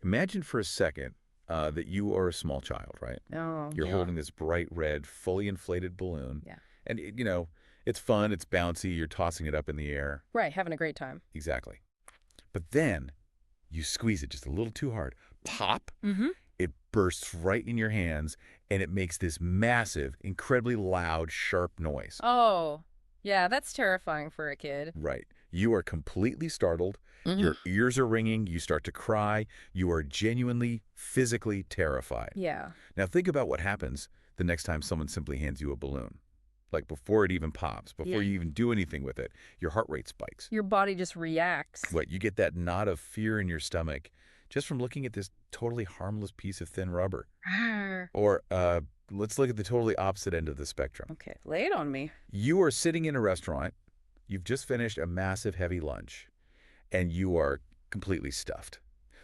Imagine for a second that you are a small child, right? Oh, You're yeah. holding this bright red, fully inflated balloon. Yeah. And, it's fun, it's bouncy, you're tossing it up in the air. Right, having a great time. Exactly. But then you squeeze it just a little too hard. Pop! Mm-hmm. It bursts right in your hands, and it makes this massive, incredibly loud, sharp noise. Oh, yeah, that's terrifying for a kid. Right. You are completely startled. Mm-hmm. Your ears are ringing. You start to cry. You are genuinely, physically terrified. Yeah. Now think about what happens the next time someone simply hands you a balloon. Like before it even pops, before Yeah. you even do anything with it, your heart rate spikes. Your body just reacts. What, you get that knot of fear in your stomach just from looking at this totally harmless piece of thin rubber. Arr. Or let's look at the totally opposite end of the spectrum. Okay, lay it on me. You are sitting in a restaurant. You've just finished a massive, heavy lunch, and you are completely stuffed.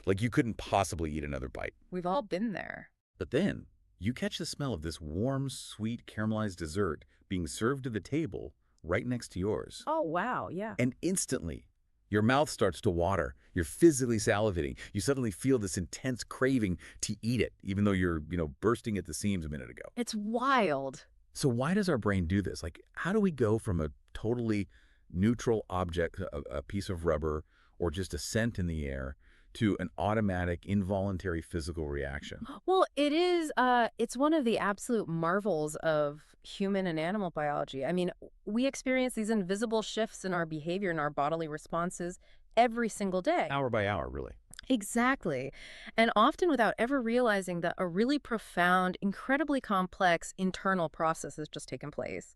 Like you couldn't possibly eat another bite. We've all been there. But then you catch the smell of this warm, sweet, caramelized dessert being served to the table right next to yours. Oh, wow, yeah. And instantly, your mouth starts to water. You're physically salivating. You suddenly feel this intense craving to eat it, even though you're, bursting at the seams a minute ago. It's wild. So why does our brain do this? Like, how do we go from a totally neutral object, a piece of rubber, or just a scent in the air, to an automatic, involuntary physical reaction? Well, it's one of the absolute marvels of human and animal biology. I mean, we experience these invisible shifts in our behavior and our bodily responses every single day. Hour by hour, really. Exactly. And often without ever realizing that a really profound, incredibly complex internal process has just taken place.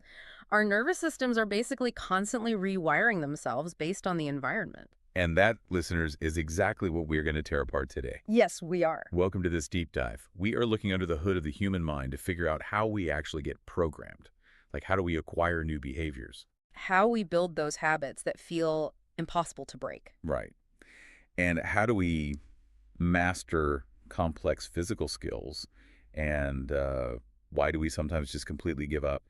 Our nervous systems are basically constantly rewiring themselves based on the environment. And that, listeners, is exactly what we're going to tear apart today. Yes, we are. Welcome to this deep dive. We are looking under the hood of the human mind to figure out how we actually get programmed. Like, how do we acquire new behaviors? How we build those habits that feel impossible to break. Right. And how do we master complex physical skills? And why do we sometimes just completely give up?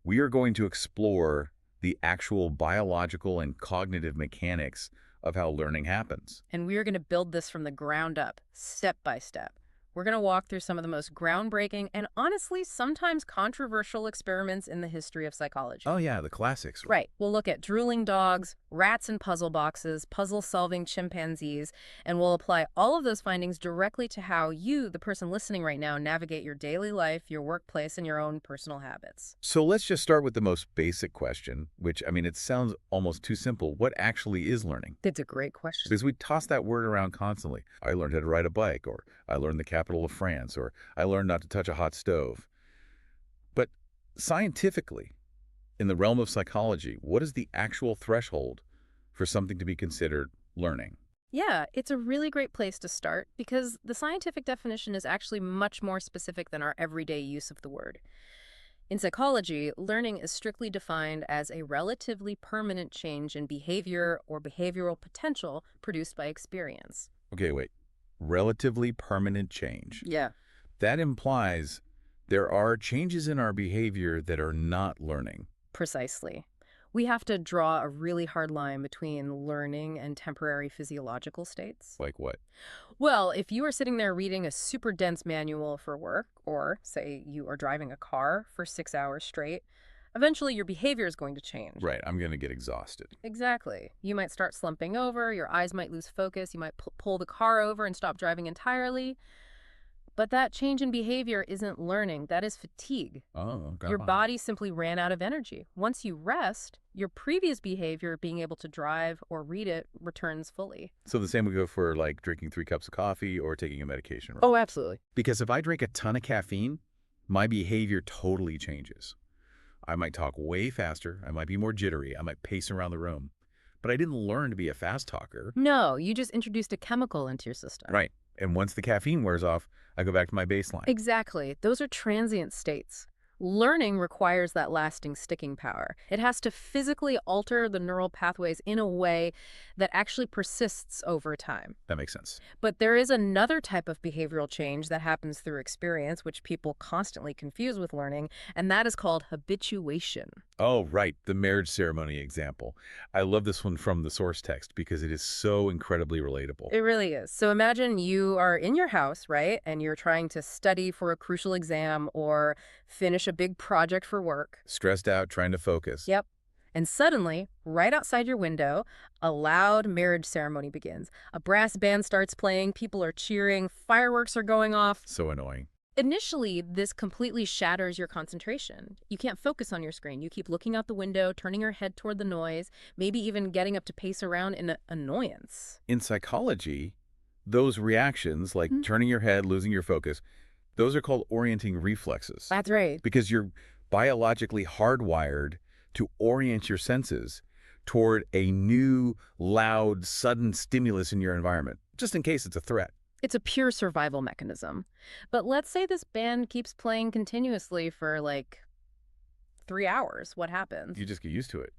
We are going to explore the actual biological and cognitive mechanics of how learning happens. And we are going to build this from the ground up, step by step. We're going to walk through some of the most groundbreaking and honestly sometimes controversial experiments in the history of psychology. Oh, yeah, the classics. Right. We'll look at drooling dogs, rats in puzzle boxes, puzzle-solving chimpanzees, and we'll apply all of those findings directly to how you, the person listening right now, navigate your daily life, your workplace, and your own personal habits. So let's just start with the most basic question, which, it sounds almost too simple. What actually is learning? That's a great question. Because we toss that word around constantly. I learned how to ride a bike, or I learned the capital of France, or I learned not to touch a hot stove. But scientifically, in the realm of psychology, what is the actual threshold for something to be considered learning? Yeah, it's a really great place to start because the scientific definition is actually much more specific than our everyday use of the word. In psychology, learning is strictly defined as a relatively permanent change in behavior or behavioral potential produced by experience. Okay, wait. Relatively permanent change. Yeah. That implies there are changes in our behavior that are not learning. Precisely. We have to draw a really hard line between learning and temporary physiological states. Like what? Well, if you are sitting there reading a super dense manual for work, or say you are driving a car for 6 hours straight, eventually your behavior is going to change. Right, I'm going to get exhausted. Exactly. You might start slumping over, your eyes might lose focus, you might pull the car over and stop driving entirely. But that change in behavior isn't learning, that is fatigue. Oh, okay. Your body simply ran out of energy. Once you rest, your previous behavior, being able to drive or read it, returns fully. So the same would go for like drinking 3 cups of coffee or taking a medication, right? Oh, absolutely. Because if I drink a ton of caffeine, my behavior totally changes. I might talk way faster, I might be more jittery, I might pace around the room. But I didn't learn to be a fast talker. No, you just introduced a chemical into your system. Right. And once the caffeine wears off, I go back to my baseline. Exactly. Those are transient states. Learning requires that lasting sticking power. It has to physically alter the neural pathways in a way that actually persists over time. That makes sense. But there is another type of behavioral change that happens through experience, which people constantly confuse with learning, and that is called habituation. Oh, right, the marriage ceremony example. I love this one from the source text because it is so incredibly relatable. It really is. So imagine you are in your house, right? And you're trying to study for a crucial exam or finish a big project for work. Stressed out, trying to focus. Yep. And suddenly, right outside your window, a loud marriage ceremony begins. A brass band starts playing, people are cheering, fireworks are going off. So annoying. Initially, this completely shatters your concentration. You can't focus on your screen. You keep looking out the window, turning your head toward the noise, maybe even getting up to pace around in annoyance. In psychology, those reactions, like Mhm. turning your head, losing your focus, those are called orienting reflexes That's right. because you're biologically hardwired to orient your senses toward a new, loud, sudden stimulus in your environment, just in case it's a threat. It's a pure survival mechanism. But let's say this band keeps playing continuously for like 3 hours. What happens? You just get used to it.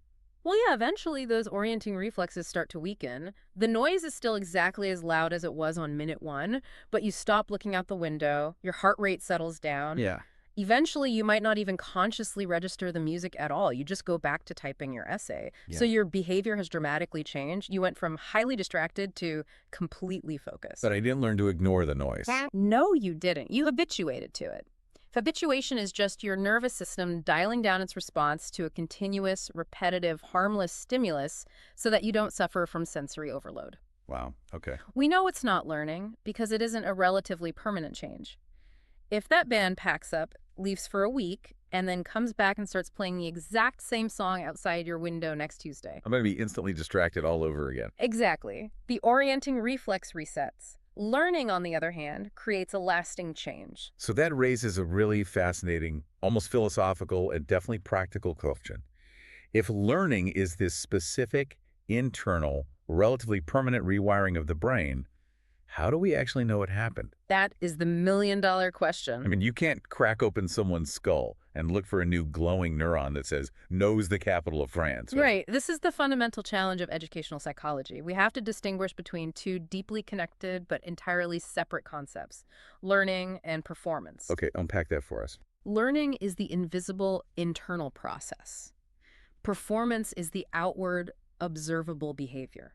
Well, yeah, eventually those orienting reflexes start to weaken. The noise is still exactly as loud as it was on minute one, but you stop looking out the window, your heart rate settles down. Yeah. Eventually, you might not even consciously register the music at all. You just go back to typing your essay. Yeah. So your behavior has dramatically changed. You went from highly distracted to completely focused. But I didn't learn to ignore the noise. No, you didn't. You habituated to it. Habituation is just your nervous system dialing down its response to a continuous, repetitive, harmless stimulus so that you don't suffer from sensory overload. Wow. Okay. We know it's not learning because it isn't a relatively permanent change. If that band packs up, leaves for a week, and then comes back and starts playing the exact same song outside your window next Tuesday. I'm going to be instantly distracted all over again. Exactly. The orienting reflex resets. Learning, on the other hand, creates a lasting change. So that raises a really fascinating, almost philosophical, and definitely practical question. If learning is this specific, internal, relatively permanent rewiring of the brain, how do we actually know it happened? That is the million-dollar question. I mean, you can't crack open someone's skull and look for a new glowing neuron that says, knows the capital of France. Right. This is the fundamental challenge of educational psychology. We have to distinguish between two deeply connected but entirely separate concepts, learning and performance. Okay, unpack that for us. Learning is the invisible internal process. Performance is the outward, observable behavior.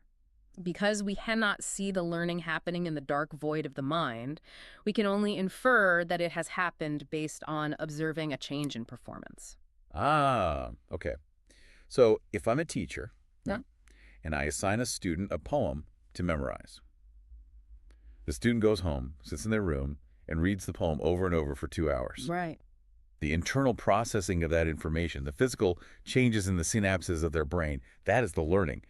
Because we cannot see the learning happening in the dark void of the mind, we can only infer that it has happened based on observing a change in performance. Ah, okay. So if I'm a teacher, Yeah. and I assign a student a poem to memorize, the student goes home, sits in their room, and reads the poem over and over for 2 hours. Right. The internal processing of that information, the physical changes in the synapses of their brain, that is the learning.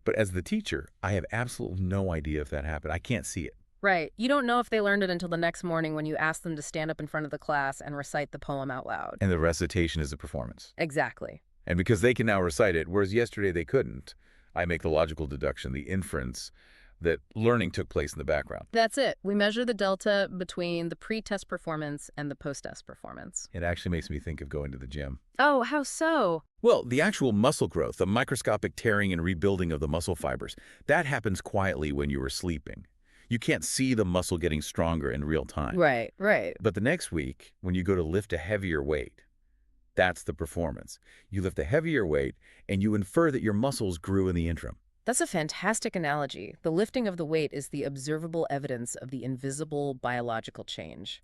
But as the teacher, I have absolutely no idea if that happened. I can't see it. Right. You don't know if they learned it until the next morning when you ask them to stand up in front of the class and recite the poem out loud. And the recitation is a performance. Exactly. And because they can now recite it, whereas yesterday they couldn't, I make the logical deduction, the inference, that learning took place in the background. That's it. We measure the delta between the pre-test performance and the post-test performance. It actually makes me think of going to the gym. Oh, how so? Well, the actual muscle growth, the microscopic tearing and rebuilding of the muscle fibers, that happens quietly when you are sleeping. You can't see the muscle getting stronger in real time. Right, right. But the next week, when you go to lift a heavier weight, that's the performance. You lift a heavier weight, and you infer that your muscles grew in the interim. That's a fantastic analogy. The lifting of the weight is the observable evidence of the invisible biological change.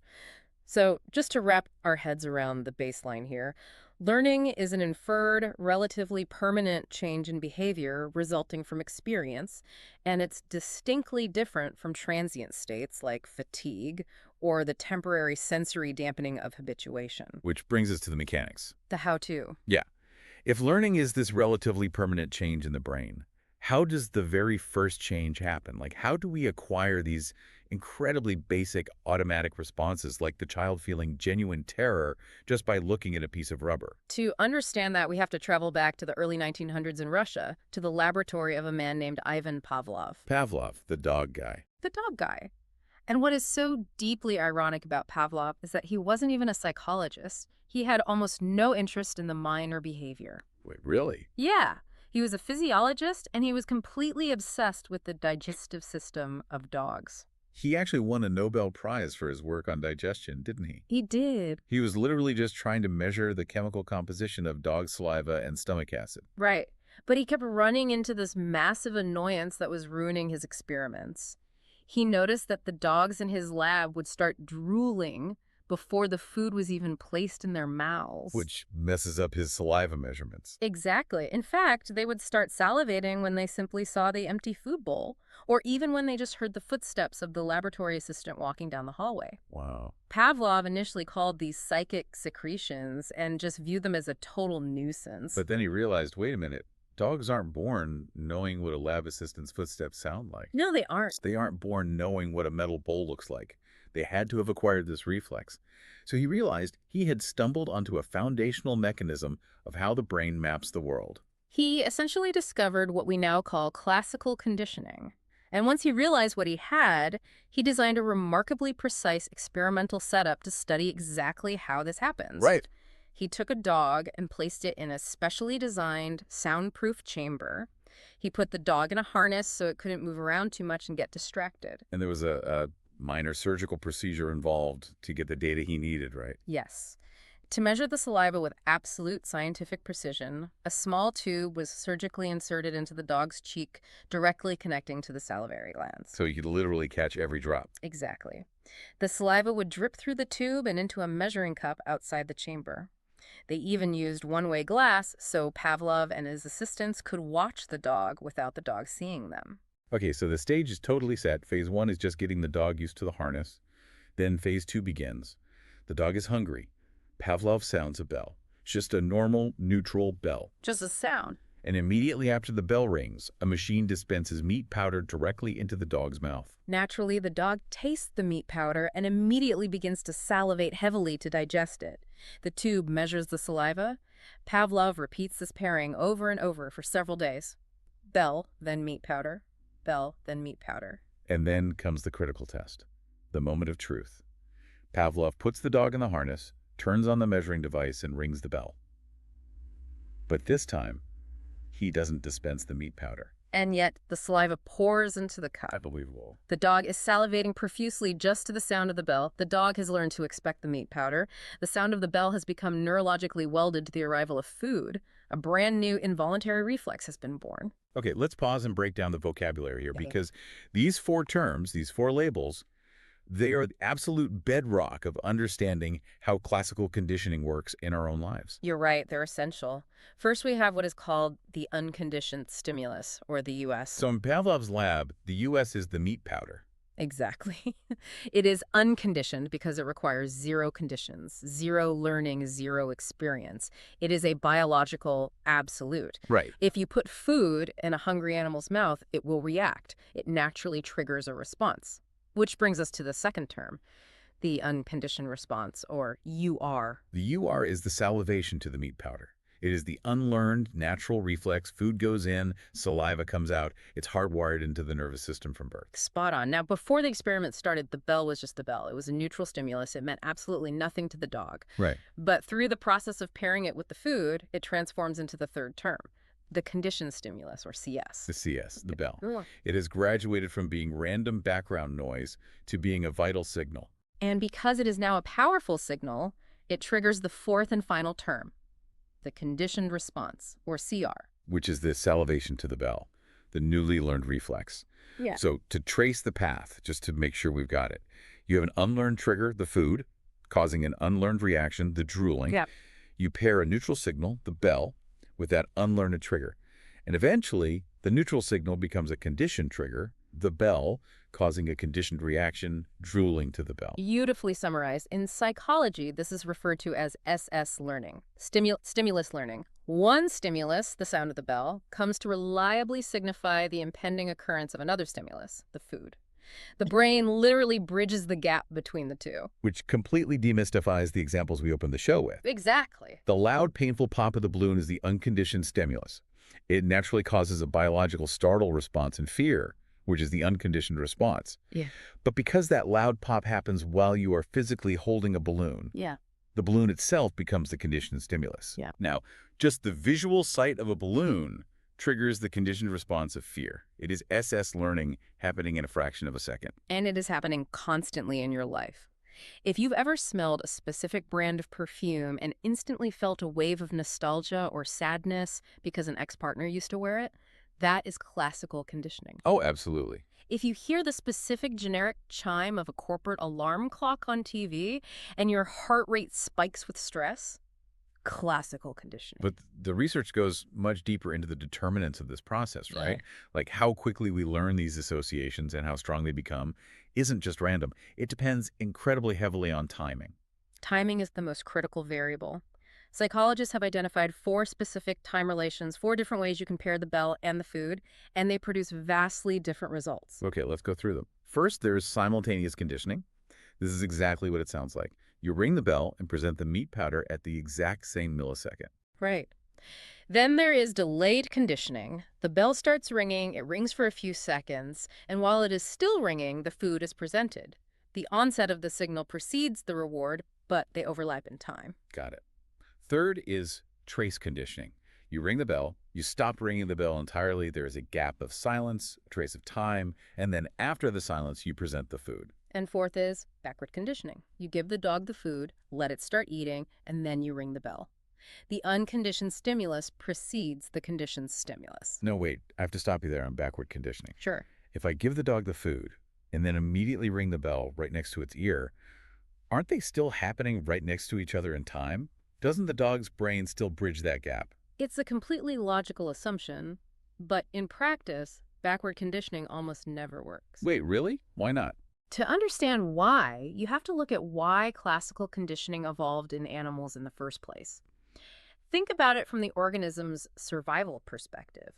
So just to wrap our heads around the baseline here, learning is an inferred, relatively permanent change in behavior resulting from experience, and it's distinctly different from transient states like fatigue or the temporary sensory dampening of habituation. Which brings us to the mechanics. The how-to. Yeah. If learning is this relatively permanent change in the brain, how does the very first change happen? Like, how do we acquire these incredibly basic automatic responses, like the child feeling genuine terror just by looking at a piece of rubber? To understand that, we have to travel back to the early 1900s in Russia, to the laboratory of a man named Ivan Pavlov. Pavlov, the dog guy. The dog guy. And what is so deeply ironic about Pavlov is that he wasn't even a psychologist. He had almost no interest in the mind or behavior. Wait, really? Yeah. He was a physiologist, and he was completely obsessed with the digestive system of dogs. He actually won a Nobel Prize for his work on digestion, didn't he? He did. He was literally just trying to measure the chemical composition of dog saliva and stomach acid. Right. But he kept running into this massive annoyance that was ruining his experiments. He noticed that the dogs in his lab would start drooling before the food was even placed in their mouths. Which messes up his saliva measurements. Exactly. In fact, they would start salivating when they simply saw the empty food bowl, or even when they just heard the footsteps of the laboratory assistant walking down the hallway. Wow. Pavlov initially called these psychic secretions and just viewed them as a total nuisance. But then he realized, wait a minute, dogs aren't born knowing what a lab assistant's footsteps sound like. No, they aren't. They aren't born knowing what a metal bowl looks like. They had to have acquired this reflex. So he realized he had stumbled onto a foundational mechanism of how the brain maps the world. He essentially discovered what we now call classical conditioning. And once he realized what he had, he designed a remarkably precise experimental setup to study exactly how this happens. Right. He took a dog and placed it in a specially designed soundproof chamber. He put the dog in a harness so it couldn't move around too much and get distracted. And there was a minor surgical procedure involved to get the data he needed, right? Yes. To measure the saliva with absolute scientific precision, a small tube was surgically inserted into the dog's cheek, directly connecting to the salivary glands. So you could literally catch every drop. Exactly. The saliva would drip through the tube and into a measuring cup outside the chamber. They even used one-way glass so Pavlov and his assistants could watch the dog without the dog seeing them. Okay, so the stage is totally set. Phase 1 is just getting the dog used to the harness. Then phase 2 begins. The dog is hungry. Pavlov sounds a bell. It's just a normal, neutral bell. Just a sound. And immediately after the bell rings, a machine dispenses meat powder directly into the dog's mouth. Naturally, the dog tastes the meat powder and immediately begins to salivate heavily to digest it. The tube measures the saliva. Pavlov repeats this pairing over and over for several days. Bell, then meat powder. Bell, then meat powder. And then comes the critical test, the moment of truth. Pavlov puts the dog in the harness, turns on the measuring device, and rings the bell. But this time, he doesn't dispense the meat powder. And yet, the saliva pours into the cup. Unbelievable. The dog is salivating profusely just to the sound of the bell. The dog has learned to expect the meat powder. The sound of the bell has become neurologically welded to the arrival of food. A brand new involuntary reflex has been born. Okay, let's pause and break down the vocabulary here, Okay. because these 4 terms, these 4 labels, they are the absolute bedrock of understanding how classical conditioning works in our own lives. You're right, they're essential. First, we have what is called the unconditioned stimulus, or the US. So in Pavlov's lab, the US is the meat powder. Exactly. It is unconditioned because it requires 0 conditions, 0 learning, 0 experience. It is a biological absolute. Right. If you put food in a hungry animal's mouth, it will react. It naturally triggers a response. Which brings us to the second term, the unconditioned response, or UR. The UR is the salivation to the meat powder. It is the unlearned natural reflex. Food goes in, saliva comes out. It's hardwired into the nervous system from birth. Spot on. Now, before the experiment started, the bell was just the bell. It was a neutral stimulus. It meant absolutely nothing to the dog. Right. But through the process of pairing it with the food, it transforms into the third term, the conditioned stimulus, or CS. The CS, the bell. Yeah. It has graduated from being random background noise to being a vital signal. And because it is now a powerful signal, it triggers the fourth and final term, the conditioned response, or CR. Which is the salivation to the bell, the newly learned reflex. Yeah. So to trace the path, just to make sure we've got it, you have an unlearned trigger, the food, causing an unlearned reaction, the drooling. Yeah. You pair a neutral signal, the bell, with that unlearned trigger. And eventually, the neutral signal becomes a conditioned trigger, the bell, causing a conditioned reaction, drooling to the bell. Beautifully summarized. In psychology, this is referred to as SS learning, stimulus learning. One stimulus, the sound of the bell, comes to reliably signify the impending occurrence of another stimulus, the food. The brain literally bridges the gap between the two. Which completely demystifies the examples we opened the show with. Exactly. The loud, painful pop of the balloon is the unconditioned stimulus. It naturally causes a biological startle response and fear, which is the unconditioned response. Yeah. But because that loud pop happens while you are physically holding a balloon, Yeah. the balloon itself becomes the conditioned stimulus. Yeah. Now, just the visual sight of a balloon triggers the conditioned response of fear. It is SS learning happening in a fraction of a second. And it is happening constantly in your life. If you've ever smelled a specific brand of perfume and instantly felt a wave of nostalgia or sadness because an ex-partner used to wear it, that is classical conditioning. Oh, absolutely. If you hear the specific generic chime of a corporate alarm clock on TV and your heart rate spikes with stress, classical conditioning. But the research goes much deeper into the determinants of this process, Yeah. right? Like how quickly we learn these associations and how strong they become isn't just random. It depends incredibly heavily on timing. Timing is the most critical variable. Psychologists have identified 4 specific time relations, 4 different ways you can pair the bell and the food, and they produce vastly different results. Okay, let's go through them. First, there's simultaneous conditioning. This is exactly what it sounds like. You ring the bell and present the meat powder at the exact same millisecond. Right. Then there is delayed conditioning. The bell starts ringing, it rings for a few seconds, and while it is still ringing, the food is presented. The onset of the signal precedes the reward, but they overlap in time. Got it. Third is trace conditioning. You ring the bell, you stop ringing the bell entirely, there is a gap of silence, a trace of time, and then after the silence, you present the food. And fourth is backward conditioning. You give the dog the food, let it start eating, and then you ring the bell. The unconditioned stimulus precedes the conditioned stimulus. No, wait, I have to stop you there on backward conditioning. Sure. If I give the dog the food and then immediately ring the bell right next to its ear, aren't they still happening right next to each other in time? Doesn't the dog's brain still bridge that gap? It's a completely logical assumption, but in practice, backward conditioning almost never works. Wait, really? Why not? To understand why, you have to look at why classical conditioning evolved in animals in the first place. Think about it from the organism's survival perspective.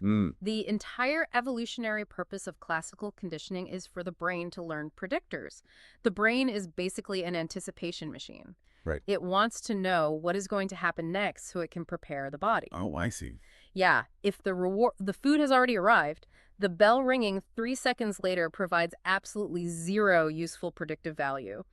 The entire evolutionary purpose of classical conditioning is for the brain to learn predictors. The brain is basically an anticipation machine. Right. It wants to know what is going to happen next so it can prepare the body. Oh, I see. Yeah, if the food has already arrived, the bell ringing 3 seconds later provides absolutely zero useful predictive value.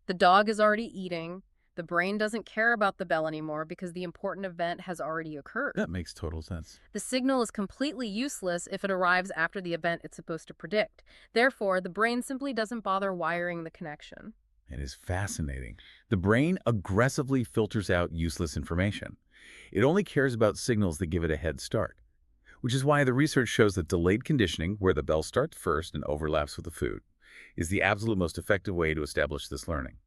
The dog is already eating. The brain doesn't care about the bell anymore because the important event has already occurred. That makes total sense. The signal is completely useless if it arrives after the event it's supposed to predict. Therefore, the brain simply doesn't bother wiring the connection. It is fascinating. The brain aggressively filters out useless information. It only cares about signals that give it a head start, which is why the research shows that delayed conditioning, where the bell starts first and overlaps with the food, is the absolute most effective way to establish this learning.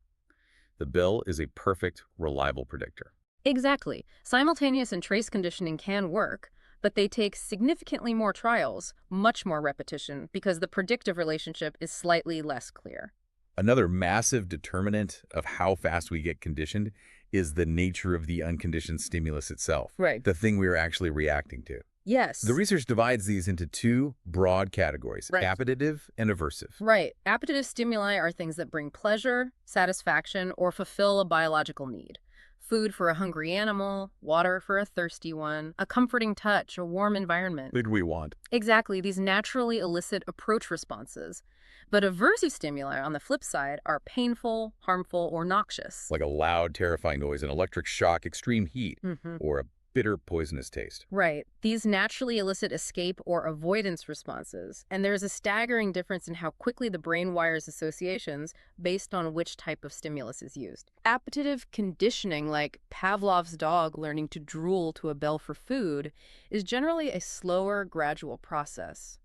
The bell is a perfect, reliable predictor. Exactly. Simultaneous and trace conditioning can work, but they take significantly more trials, much more repetition, because the predictive relationship is slightly less clear. Another massive determinant of how fast we get conditioned is the nature of the unconditioned stimulus itself, Right. the thing we are actually reacting to. Yes. The research divides these into 2 broad categories, Right. appetitive and aversive. Right. Appetitive stimuli are things that bring pleasure, satisfaction, or fulfill a biological need. Food for a hungry animal, water for a thirsty one, a comforting touch, a warm environment. What do we want? Exactly, these naturally elicit approach responses. But aversive stimuli, on the flip side, are painful, harmful, or noxious. Like a loud, terrifying noise, an electric shock, extreme heat, Mm-hmm. or a bitter, poisonous taste. Right. These naturally elicit escape or avoidance responses, and there's a staggering difference in how quickly the brain wires associations based on which type of stimulus is used. Appetitive conditioning, like Pavlov's dog learning to drool to a bell for food, is generally a slower, gradual process.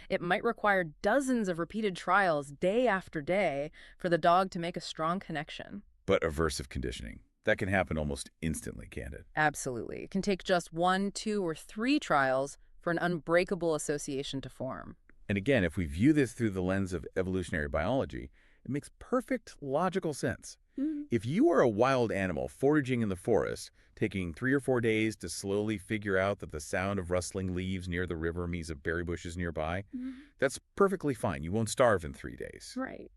It might require dozens of repeated trials day after day for the dog to make a strong connection. But aversive conditioning, that can happen almost instantly, can't it? Absolutely. It can take just 1, 2, or 3 trials for an unbreakable association to form. And again, if we view this through the lens of evolutionary biology, it makes perfect logical sense. If you are a wild animal foraging in the forest, taking 3 or 4 days to slowly figure out that the sound of rustling leaves near the river means of berry bushes nearby, that's perfectly fine. You won't starve in 3 days. Right.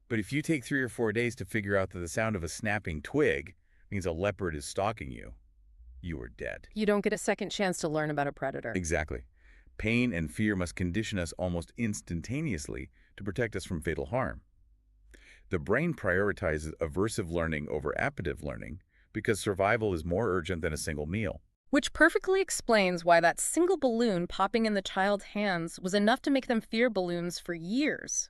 But if you take 3 or 4 days to figure out that the sound of a snapping twig means a leopard is stalking you, you are dead. You don't get a second chance to learn about a predator. Exactly. Pain and fear must condition us almost instantaneously to protect us from fatal harm. The brain prioritizes aversive learning over appetitive learning because survival is more urgent than a single meal. Which perfectly explains why that single balloon popping in the child's hands was enough to make them fear balloons for years.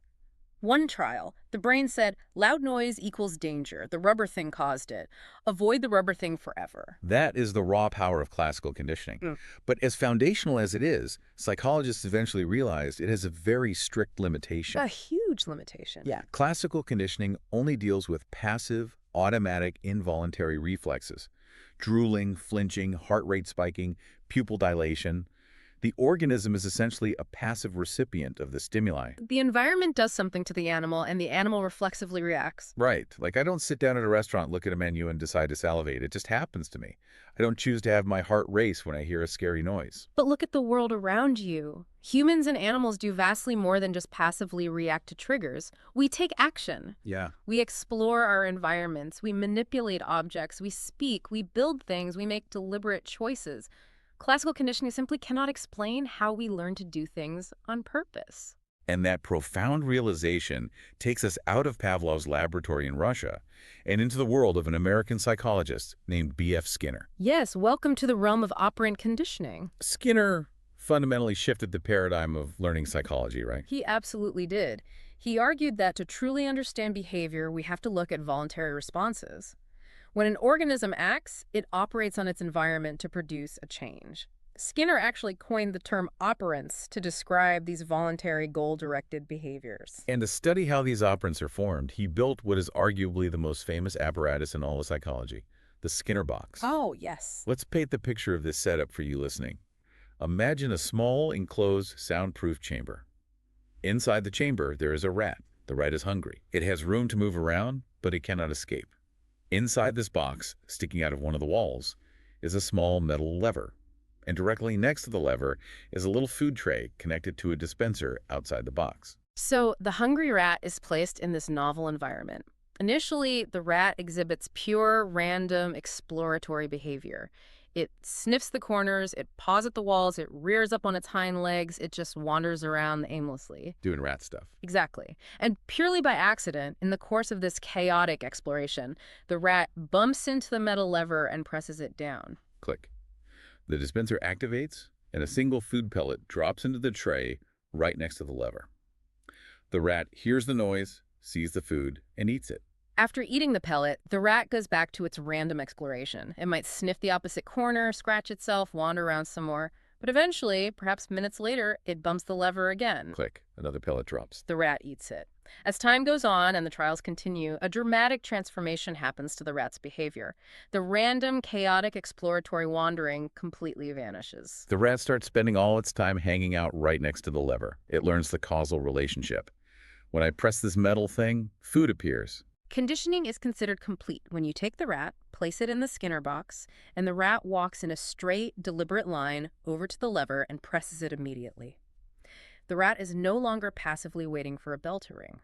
One trial, the brain said, loud noise equals danger. The rubber thing caused it. Avoid the rubber thing forever. That is the raw power of classical conditioning. Mm. But as foundational as it is, psychologists eventually realized it has a very strict limitation. A huge limitation. Yeah, classical conditioning only deals with passive, automatic, involuntary reflexes. Drooling, flinching, heart rate spiking, pupil dilation. The organism is essentially a passive recipient of the stimuli. The environment does something to the animal, and the animal reflexively reacts. Right. Like I don't sit down at a restaurant, look at a menu, and decide to salivate. It just happens to me. I don't choose to have my heart race when I hear a scary noise. But look at the world around you. Humans and animals do vastly more than just passively react to triggers. We take action. Yeah. We explore our environments. We manipulate objects. We speak. We build things. We make deliberate choices. Classical conditioning simply cannot explain how we learn to do things on purpose. And that profound realization takes us out of Pavlov's laboratory in Russia and into the world of an American psychologist named B.F. Skinner. Yes, welcome to the realm of operant conditioning. Skinner fundamentally shifted the paradigm of learning psychology, right? He absolutely did. He argued that to truly understand behavior, we have to look at voluntary responses. When an organism acts, it operates on its environment to produce a change. Skinner actually coined the term operants to describe these voluntary goal-directed behaviors. And to study how these operants are formed, he built what is arguably the most famous apparatus in all of psychology, the Skinner box. Oh, yes. Let's paint the picture of this setup for you listening. Imagine a small, enclosed, soundproof chamber. Inside the chamber, there is a rat. The rat is hungry. It has room to move around, but it cannot escape. Inside this box, sticking out of one of the walls, is a small metal lever. And directly next to the lever is a little food tray connected to a dispenser outside the box. So the hungry rat is placed in this novel environment. Initially, the rat exhibits pure, random, exploratory behavior. It sniffs the corners, it paws at the walls, it rears up on its hind legs, it just wanders around aimlessly. Doing rat stuff. Exactly. And purely by accident, in the course of this chaotic exploration, the rat bumps into the metal lever and presses it down. Click. The dispenser activates, and a single food pellet drops into the tray right next to the lever. The rat hears the noise, sees the food, and eats it. After eating the pellet, the rat goes back to its random exploration. It might sniff the opposite corner, scratch itself, wander around some more. But eventually, perhaps minutes later, it bumps the lever again. Click. Another pellet drops. The rat eats it. As time goes on and the trials continue, a dramatic transformation happens to the rat's behavior. The random, chaotic, exploratory wandering completely vanishes. The rat starts spending all its time hanging out right next to the lever. It learns the causal relationship. When I press this metal thing, food appears. Conditioning is considered complete when you take the rat, place it in the Skinner box, and the rat walks in a straight, deliberate line over to the lever and presses it immediately. The rat is no longer passively waiting for a bell to ring.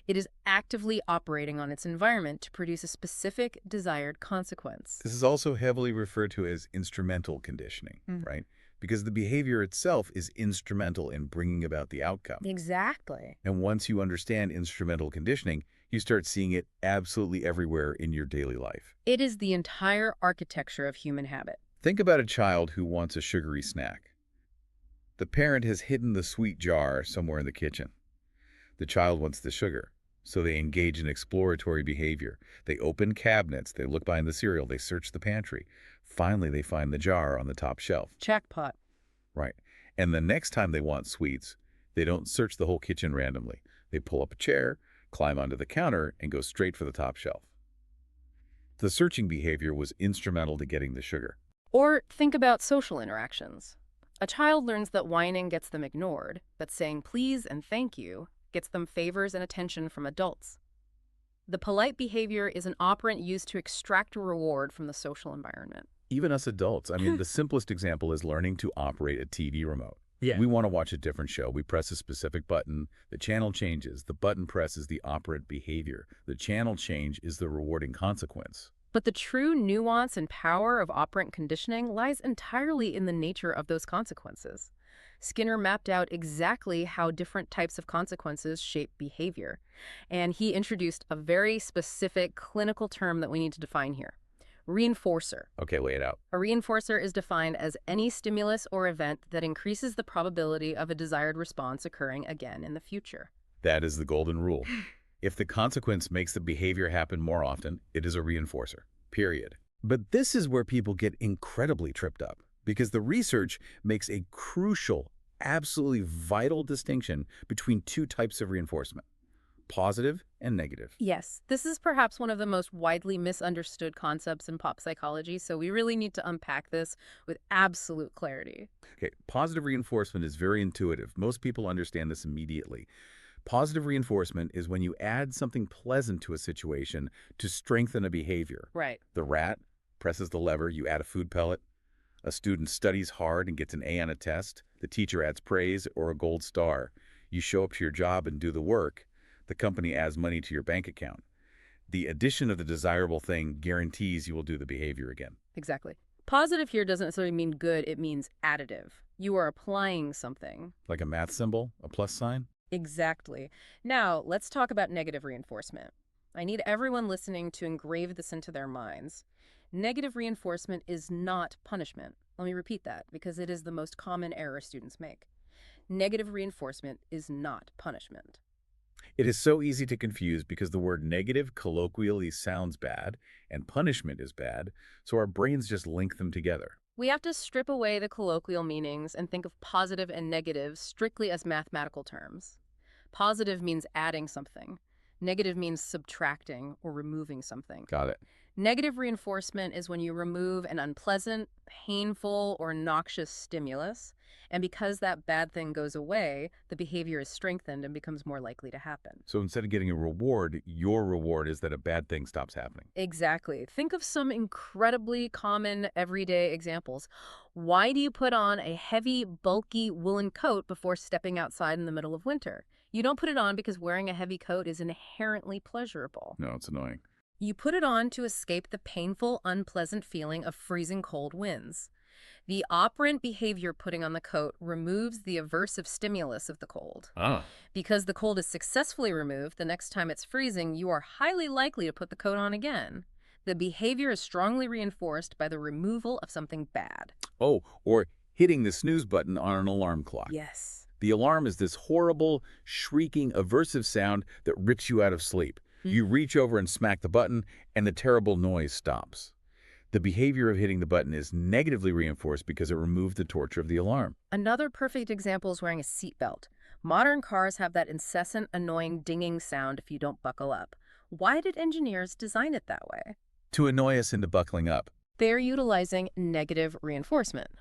It is actively operating on its environment to produce a specific, desired consequence. This is also heavily referred to as instrumental conditioning, right? Because the behavior itself is instrumental in bringing about the outcome. Exactly. And once you understand instrumental conditioning, you start seeing it absolutely everywhere in your daily life. It is the entire architecture of human habit. Think about a child who wants a sugary snack. The parent has hidden the sweet jar somewhere in the kitchen. The child wants the sugar, so they engage in exploratory behavior. They open cabinets, they look behind the cereal, they search the pantry. Finally, they find the jar on the top shelf. Jackpot. Right. And the next time they want sweets, they don't search the whole kitchen randomly. They pull up a chair, climb onto the counter, and go straight for the top shelf. The searching behavior was instrumental to getting the sugar. Or think about social interactions. A child learns that whining gets them ignored, but saying please and thank you gets them favors and attention from adults. The polite behavior is an operant used to extract a reward from the social environment. Even us adults, I mean, the simplest example is learning to operate a TV remote. Yeah. We want to watch a different show. We press a specific button. The channel changes. The button press is the operant behavior. The channel change is the rewarding consequence. But the true nuance and power of operant conditioning lies entirely in the nature of those consequences. Skinner mapped out exactly how different types of consequences shape behavior. And he introduced a very specific clinical term that we need to define here: Reinforcer. Okay, lay it out. A reinforcer is defined as any stimulus or event that increases the probability of a desired response occurring again in the future. That is the golden rule. If the consequence makes the behavior happen more often, it is a reinforcer, period. But this is where people get incredibly tripped up, because the research makes a crucial, absolutely vital distinction between two types of reinforcement, positive and negative. Yes, this is perhaps one of the most widely misunderstood concepts in pop psychology, so we really need to unpack this with absolute clarity. Okay, positive reinforcement is very intuitive. Most people understand this immediately. Positive reinforcement is when you add something pleasant to a situation to strengthen a behavior. Right. The rat presses the lever, you add a food pellet. A student studies hard and gets an A on a test. The teacher adds praise or a gold star. You show up to your job and do the work. The company adds money to your bank account. The addition of the desirable thing guarantees you will do the behavior again. Exactly. Positive here doesn't necessarily mean good, it means additive. You are applying something. Like a math symbol, a plus sign? Exactly. Now, let's talk about negative reinforcement. I need everyone listening to engrave this into their minds. Negative reinforcement is not punishment. Let me repeat that because it is the most common error students make. Negative reinforcement is not punishment. It is so easy to confuse because the word negative colloquially sounds bad and punishment is bad, so our brains just link them together. We have to strip away the colloquial meanings and think of positive and negative strictly as mathematical terms. Positive means adding something. Negative means subtracting or removing something. Got it. Negative reinforcement is when you remove an unpleasant, painful, or noxious stimulus, and because that bad thing goes away, the behavior is strengthened and becomes more likely to happen. So instead of getting a reward, your reward is that a bad thing stops happening. Exactly. Think of some incredibly common everyday examples. Why do you put on a heavy, bulky woolen coat before stepping outside in the middle of winter? You don't put it on because wearing a heavy coat is inherently pleasurable. No, it's annoying. You put it on to escape the painful, unpleasant feeling of freezing cold winds. The operant behavior putting on the coat removes the aversive stimulus of the cold. Ah. Because the cold is successfully removed, the next time it's freezing, you are highly likely to put the coat on again. The behavior is strongly reinforced by the removal of something bad. Oh, or hitting the snooze button on an alarm clock. Yes. The alarm is this horrible, shrieking, aversive sound that rips you out of sleep. You reach over and smack the button, and the terrible noise stops. The behavior of hitting the button is negatively reinforced because it removed the torture of the alarm. Another perfect example is wearing a seatbelt. Modern cars have that incessant, annoying dinging sound if you don't buckle up. Why did engineers design it that way? To annoy us into buckling up. They're utilizing negative reinforcement.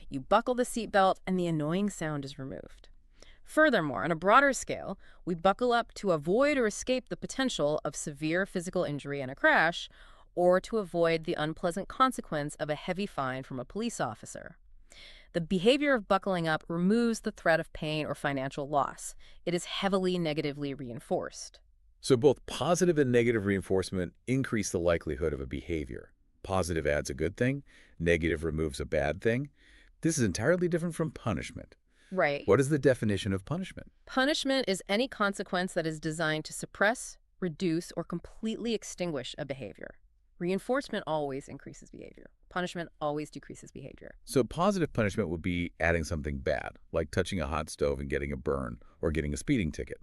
You buckle the seatbelt, and the annoying sound is removed. Furthermore, on a broader scale, we buckle up to avoid or escape the potential of severe physical injury and a crash, or to avoid the unpleasant consequence of a heavy fine from a police officer. The behavior of buckling up removes the threat of pain or financial loss. It is heavily negatively reinforced. So both positive and negative reinforcement increase the likelihood of a behavior. Positive adds a good thing, negative removes a bad thing. This is entirely different from punishment. Right. What is the definition of punishment? Punishment is any consequence that is designed to suppress, reduce, or completely extinguish a behavior. Reinforcement always increases behavior. Punishment always decreases behavior. So positive punishment would be adding something bad, like touching a hot stove and getting a burn, or getting a speeding ticket.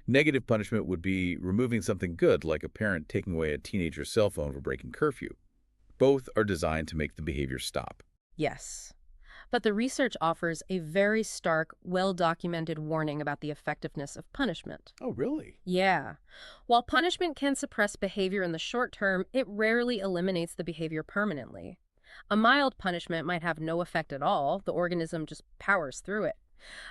Negative punishment would be removing something good, like a parent taking away a teenager's cell phone for breaking curfew. Both are designed to make the behavior stop. Yes. But the research offers a very stark, well-documented warning about the effectiveness of punishment. Oh, really? Yeah. While punishment can suppress behavior in the short term, it rarely eliminates the behavior permanently. A mild punishment might have no effect at all. The organism just powers through it.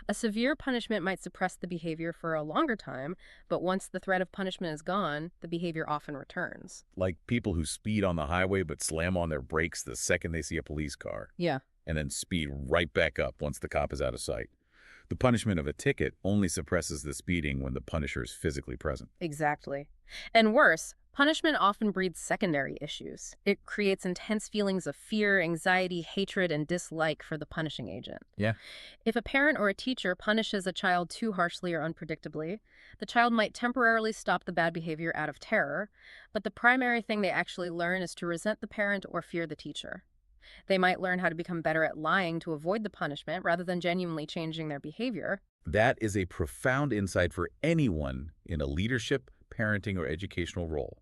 A severe punishment might suppress the behavior for a longer time, but once the threat of punishment is gone, the behavior often returns. Like people who speed on the highway but slam on their brakes the second they see a police car. Yeah. And then speed right back up once the cop is out of sight. The punishment of a ticket only suppresses the speeding when the punisher is physically present. Exactly. And worse, punishment often breeds secondary issues. It creates intense feelings of fear, anxiety, hatred, and dislike for the punishing agent. Yeah. If a parent or a teacher punishes a child too harshly or unpredictably, the child might temporarily stop the bad behavior out of terror, but the primary thing they actually learn is to resent the parent or fear the teacher. They might learn how to become better at lying to avoid the punishment rather than genuinely changing their behavior. That is a profound insight for anyone in a leadership, parenting, or educational role.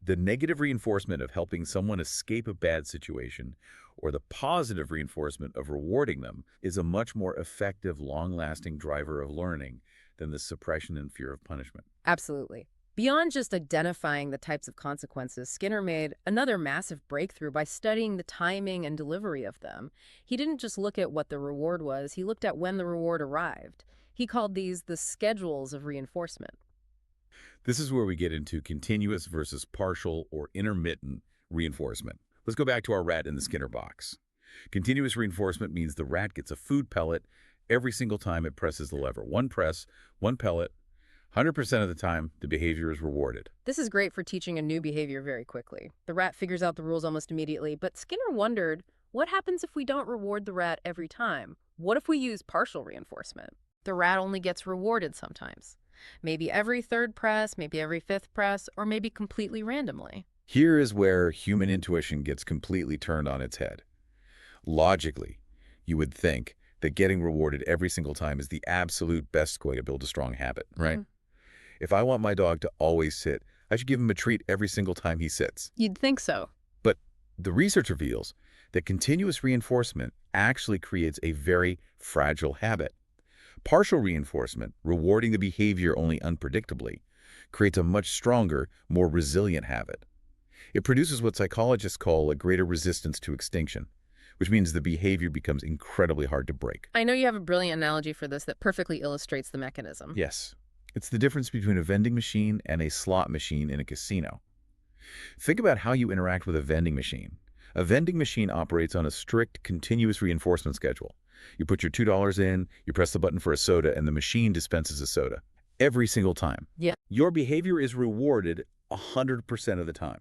The negative reinforcement of helping someone escape a bad situation or the positive reinforcement of rewarding them is a much more effective, long-lasting driver of learning than the suppression and fear of punishment. Absolutely. Beyond just identifying the types of consequences, Skinner made another massive breakthrough by studying the timing and delivery of them. He didn't just look at what the reward was, he looked at when the reward arrived. He called these the schedules of reinforcement. This is where we get into continuous versus partial or intermittent reinforcement. Let's go back to our rat in the Skinner box. Continuous reinforcement means the rat gets a food pellet every single time it presses the lever. One press, one pellet. 100% of the time, the behavior is rewarded. This is great for teaching a new behavior very quickly. The rat figures out the rules almost immediately, but Skinner wondered, what happens if we don't reward the rat every time? What if we use partial reinforcement? The rat only gets rewarded sometimes. Maybe every third press, maybe every fifth press, or maybe completely randomly. Here is where human intuition gets completely turned on its head. Logically, you would think that getting rewarded every single time is the absolute best way to build a strong habit, right? If I want my dog to always sit, I should give him a treat every single time he sits. You'd think so. But the research reveals that continuous reinforcement actually creates a very fragile habit. Partial reinforcement, rewarding the behavior only unpredictably, creates a much stronger, more resilient habit. It produces what psychologists call a greater resistance to extinction, which means the behavior becomes incredibly hard to break. I know you have a brilliant analogy for this that perfectly illustrates the mechanism. Yes. It's the difference between a vending machine and a slot machine in a casino. Think about how you interact with a vending machine. A vending machine operates on a strict, continuous reinforcement schedule. You put your $2 in, you press the button for a soda, and the machine dispenses a soda. Every single time. Yeah. Your behavior is rewarded 100% of the time.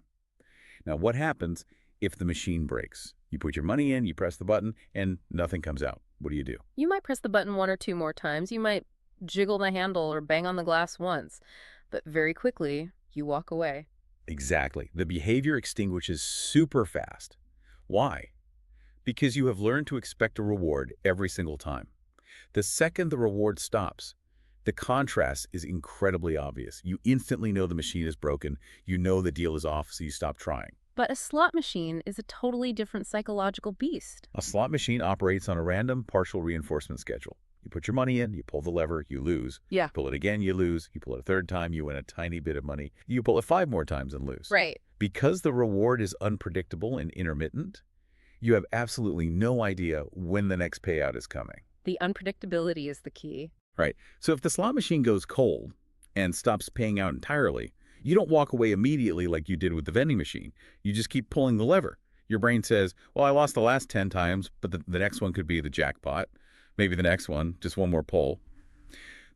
Now, what happens if the machine breaks? You put your money in, you press the button, and nothing comes out. What do? You might press the button one or two more times. You might jiggle the handle or bang on the glass once. But very quickly, you walk away. Exactly. The behavior extinguishes super fast. Why? Because you have learned to expect a reward every single time. The second the reward stops, the contrast is incredibly obvious. You instantly know the machine is broken. You know the deal is off, so you stop trying. But a slot machine is a totally different psychological beast. A slot machine operates on a random partial reinforcement schedule. You put your money in, you pull the lever, you lose. Yeah. Pull it again, you lose. You pull it a third time, you win a tiny bit of money. You pull it 5 more times and lose. Right. Because the reward is unpredictable and intermittent, you have absolutely no idea when the next payout is coming. The unpredictability is the key. Right. So if the slot machine goes cold and stops paying out entirely, you don't walk away immediately like you did with the vending machine. You just keep pulling the lever. Your brain says, well, I lost the last 10 times, but the next one could be the jackpot. Maybe the next one, just one more pull.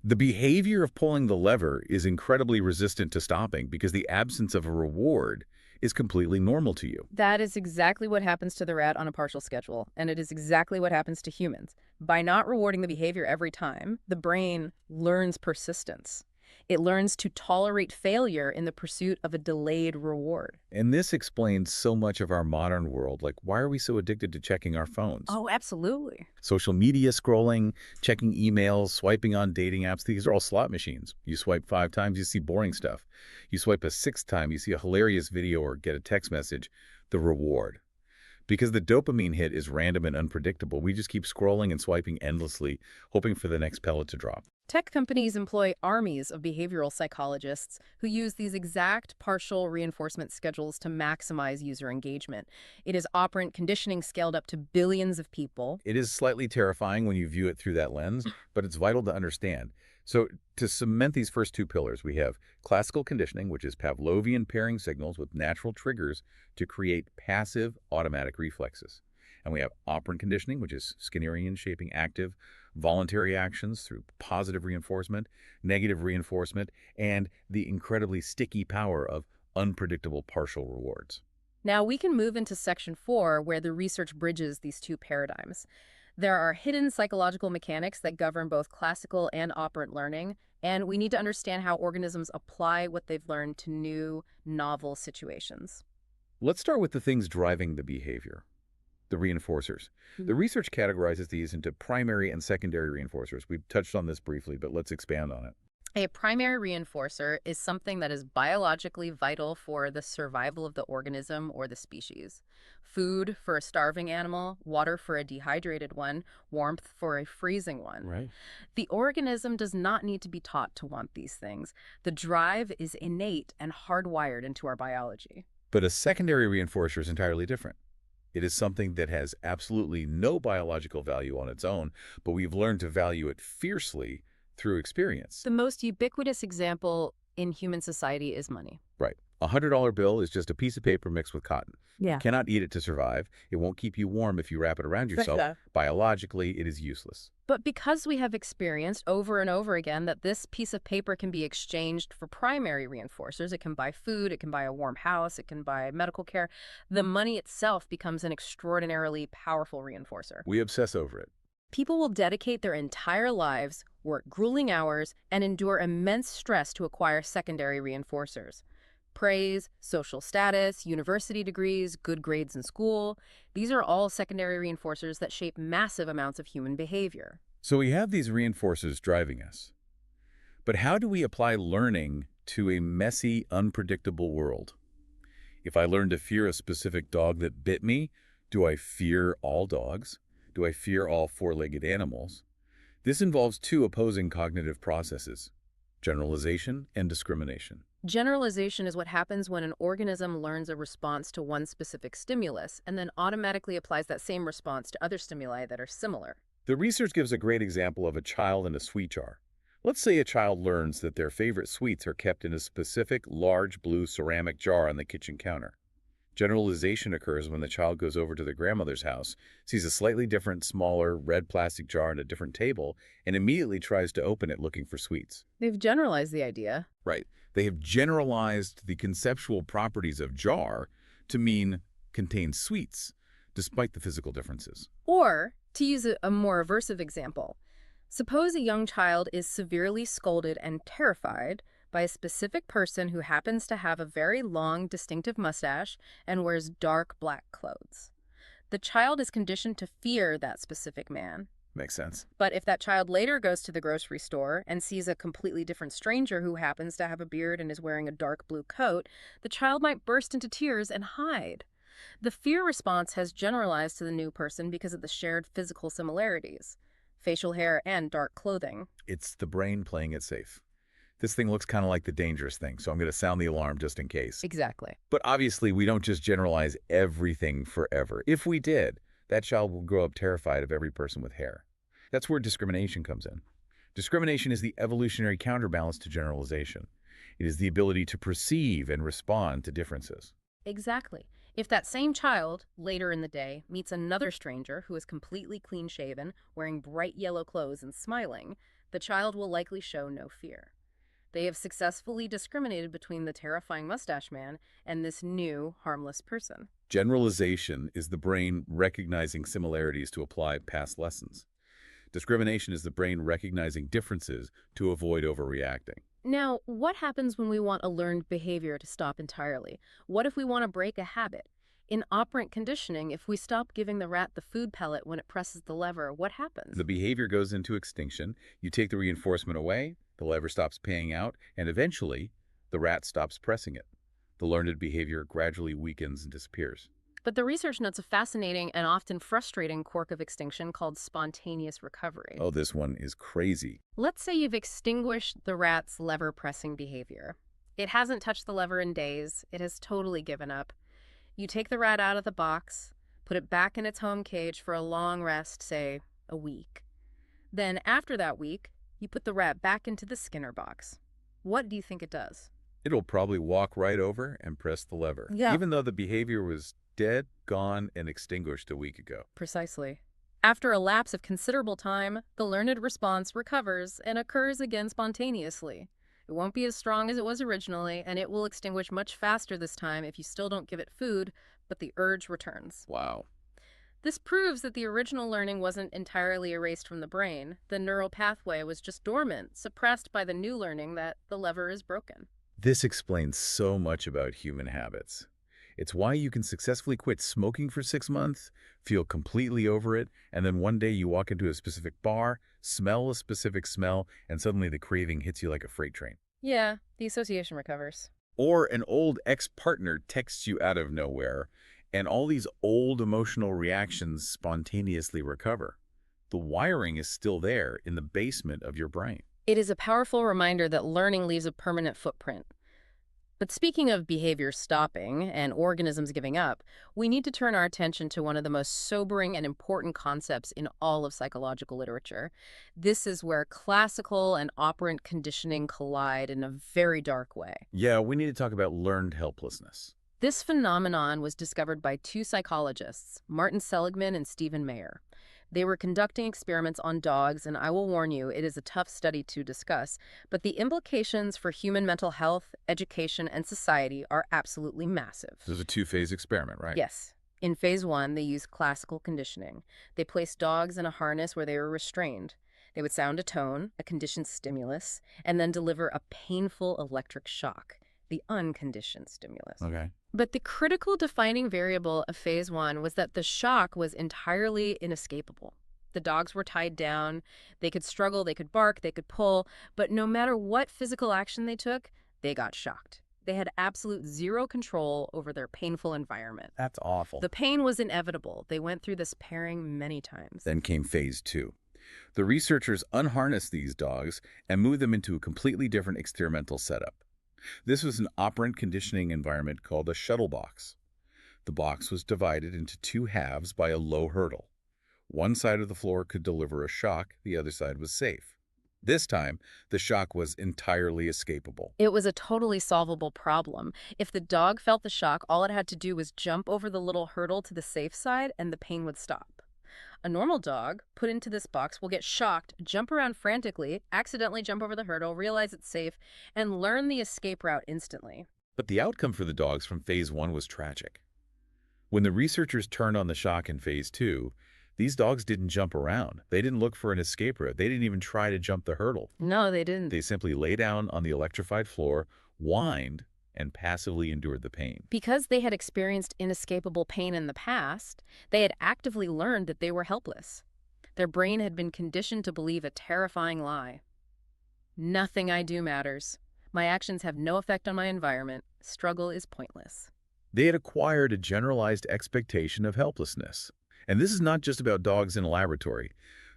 The behavior of pulling the lever is incredibly resistant to stopping because the absence of a reward is completely normal to you. That is exactly what happens to the rat on a partial schedule, and it is exactly what happens to humans. By not rewarding the behavior every time, the brain learns persistence. It learns to tolerate failure in the pursuit of a delayed reward. And this explains so much of our modern world. Like, why are we so addicted to checking our phones? Oh, absolutely. Social media scrolling, checking emails, swiping on dating apps. These are all slot machines. You swipe 5 times, you see boring stuff. You swipe a 6th time, you see a hilarious video or get a text message. The reward. Because the dopamine hit is random and unpredictable, we just keep scrolling and swiping endlessly, hoping for the next pellet to drop. Tech companies employ armies of behavioral psychologists who use these exact partial reinforcement schedules to maximize user engagement. It is operant conditioning scaled up to billions of people. It is slightly terrifying when you view it through that lens, but it's vital to understand. So to cement these first 2 pillars, we have classical conditioning, which is Pavlovian pairing signals with natural triggers to create passive automatic reflexes. And we have operant conditioning, which is Skinnerian shaping active, voluntary actions through positive reinforcement, negative reinforcement, and the incredibly sticky power of unpredictable partial rewards. Now we can move into section 4, where the research bridges these two paradigms. There are hidden psychological mechanics that govern both classical and operant learning, and we need to understand how organisms apply what they've learned to new, novel situations. Let's start with the things driving the behavior, the reinforcers. The research categorizes these into primary and secondary reinforcers. We've touched on this briefly, but let's expand on it. A primary reinforcer is something that is biologically vital for the survival of the organism or the species. Food for a starving animal, water for a dehydrated one, warmth for a freezing one. Right. The organism does not need to be taught to want these things. The drive is innate and hardwired into our biology. But a secondary reinforcer is entirely different. It is something that has absolutely no biological value on its own, but we've learned to value it fiercely through experience. The most ubiquitous example in human society is money. Right. A $100 bill is just a piece of paper mixed with cotton. Yeah. You cannot eat it to survive. It won't keep you warm if you wrap it around yourself. Yeah. Biologically, it is useless. But because we have experienced over and over again that this piece of paper can be exchanged for primary reinforcers, it can buy food, it can buy a warm house, it can buy medical care, the money itself becomes an extraordinarily powerful reinforcer. We obsess over it. People will dedicate their entire lives, work grueling hours, and endure immense stress to acquire secondary reinforcers. Praise, social status, university degrees, good grades in school. These are all secondary reinforcers that shape massive amounts of human behavior. So we have these reinforcers driving us. But how do we apply learning to a messy, unpredictable world? If I learn to fear a specific dog that bit me, do I fear all dogs? Do I fear all four-legged animals? This involves two opposing cognitive processes: generalization and discrimination. Generalization is what happens when an organism learns a response to one specific stimulus and then automatically applies that same response to other stimuli that are similar. The research gives a great example of a child in a sweet jar. Let's say a child learns that their favorite sweets are kept in a specific large blue ceramic jar on the kitchen counter. Generalization occurs when the child goes over to their grandmother's house, sees a slightly different, smaller, red plastic jar on a different table, and immediately tries to open it looking for sweets. They've generalized the idea. Right. They have generalized the conceptual properties of jar to mean contain sweets, despite the physical differences. Or, to use a more aversive example, suppose a young child is severely scolded and terrified by a specific person who happens to have a very long, distinctive mustache and wears dark black clothes. The child is conditioned to fear that specific man. Makes sense. But if that child later goes to the grocery store and sees a completely different stranger who happens to have a beard and is wearing a dark blue coat, the child might burst into tears and hide. The fear response has generalized to the new person because of the shared physical similarities: facial hair and dark clothing. It's the brain playing it safe. This thing looks kind of like the dangerous thing, so I'm going to sound the alarm just in case. Exactly. But obviously, we don't just generalize everything forever. If we did, that child will grow up terrified of every person with hair. That's where discrimination comes in. Discrimination is the evolutionary counterbalance to generalization. It is the ability to perceive and respond to differences. Exactly. If that same child, later in the day, meets another stranger who is completely clean-shaven, wearing bright yellow clothes and smiling, the child will likely show no fear. They have successfully discriminated between the terrifying mustache man and this new, harmless person. Generalization is the brain recognizing similarities to apply past lessons. Discrimination is the brain recognizing differences to avoid overreacting. Now, what happens when we want a learned behavior to stop entirely? What if we want to break a habit? In operant conditioning, if we stop giving the rat the food pellet when it presses the lever, what happens? The behavior goes into extinction. You take the reinforcement away, the lever stops paying out, and eventually, the rat stops pressing it. The learned behavior gradually weakens and disappears. But the research notes a fascinating and often frustrating quirk of extinction called spontaneous recovery. Oh, this one is crazy. Let's say you've extinguished the rat's lever-pressing behavior. It hasn't touched the lever in days. It has totally given up. You take the rat out of the box, put it back in its home cage for a long rest, say, a week. Then, after that week, you put the rat back into the Skinner box. What do you think it does? It'll probably walk right over and press the lever. Yeah. Even though the behavior was dead, gone, and extinguished a week ago. Precisely. After a lapse of considerable time, the learned response recovers and occurs again spontaneously. It won't be as strong as it was originally, and it will extinguish much faster this time if you still don't give it food, but the urge returns. Wow. This proves that the original learning wasn't entirely erased from the brain. The neural pathway was just dormant, suppressed by the new learning that the lever is broken. This explains so much about human habits. It's why you can successfully quit smoking for 6 months, feel completely over it, and then one day you walk into a specific bar, smell a specific smell, and suddenly the craving hits you like a freight train. Yeah, the association recovers. Or an old ex-partner texts you out of nowhere, and all these old emotional reactions spontaneously recover. The wiring is still there in the basement of your brain. It is a powerful reminder that learning leaves a permanent footprint. But speaking of behavior stopping and organisms giving up, we need to turn our attention to one of the most sobering and important concepts in all of psychological literature. This is where classical and operant conditioning collide in a very dark way. Yeah, we need to talk about learned helplessness. This phenomenon was discovered by two psychologists, Martin Seligman and Stephen Mayer. They were conducting experiments on dogs, and I will warn you, it is a tough study to discuss, but the implications for human mental health, education, and society are absolutely massive. This is a two-phase experiment, right? Yes. In phase one, they used classical conditioning. They placed dogs in a harness where they were restrained. They would sound a tone, a conditioned stimulus, and then deliver a painful electric shock, the unconditioned stimulus. Okay. But the critical defining variable of phase one was that the shock was entirely inescapable. The dogs were tied down. They could struggle, they could bark, they could pull, but no matter what physical action they took, they got shocked. They had absolute zero control over their painful environment. That's awful. The pain was inevitable. They went through this pairing many times. Then came phase two. The researchers unharnessed these dogs and moved them into a completely different experimental setup. This was an operant conditioning environment called a shuttle box. The box was divided into two halves by a low hurdle. One side of the floor could deliver a shock, the other side was safe. This time, the shock was entirely escapable. It was a totally solvable problem. If the dog felt the shock, all it had to do was jump over the little hurdle to the safe side and the pain would stop. A normal dog put into this box will get shocked, jump around frantically, accidentally jump over the hurdle, realize it's safe, and learn the escape route instantly. But the outcome for the dogs from phase one was tragic. When the researchers turned on the shock in phase two, these dogs didn't jump around. They didn't look for an escape route. They didn't even try to jump the hurdle. No, they didn't. They simply lay down on the electrified floor, whined, and passively endured the pain. Because they had experienced inescapable pain in the past, they had actively learned that they were helpless. Their brain had been conditioned to believe a terrifying lie. Nothing I do matters. My actions have no effect on my environment. Struggle is pointless. They had acquired a generalized expectation of helplessness. And this is not just about dogs in a laboratory.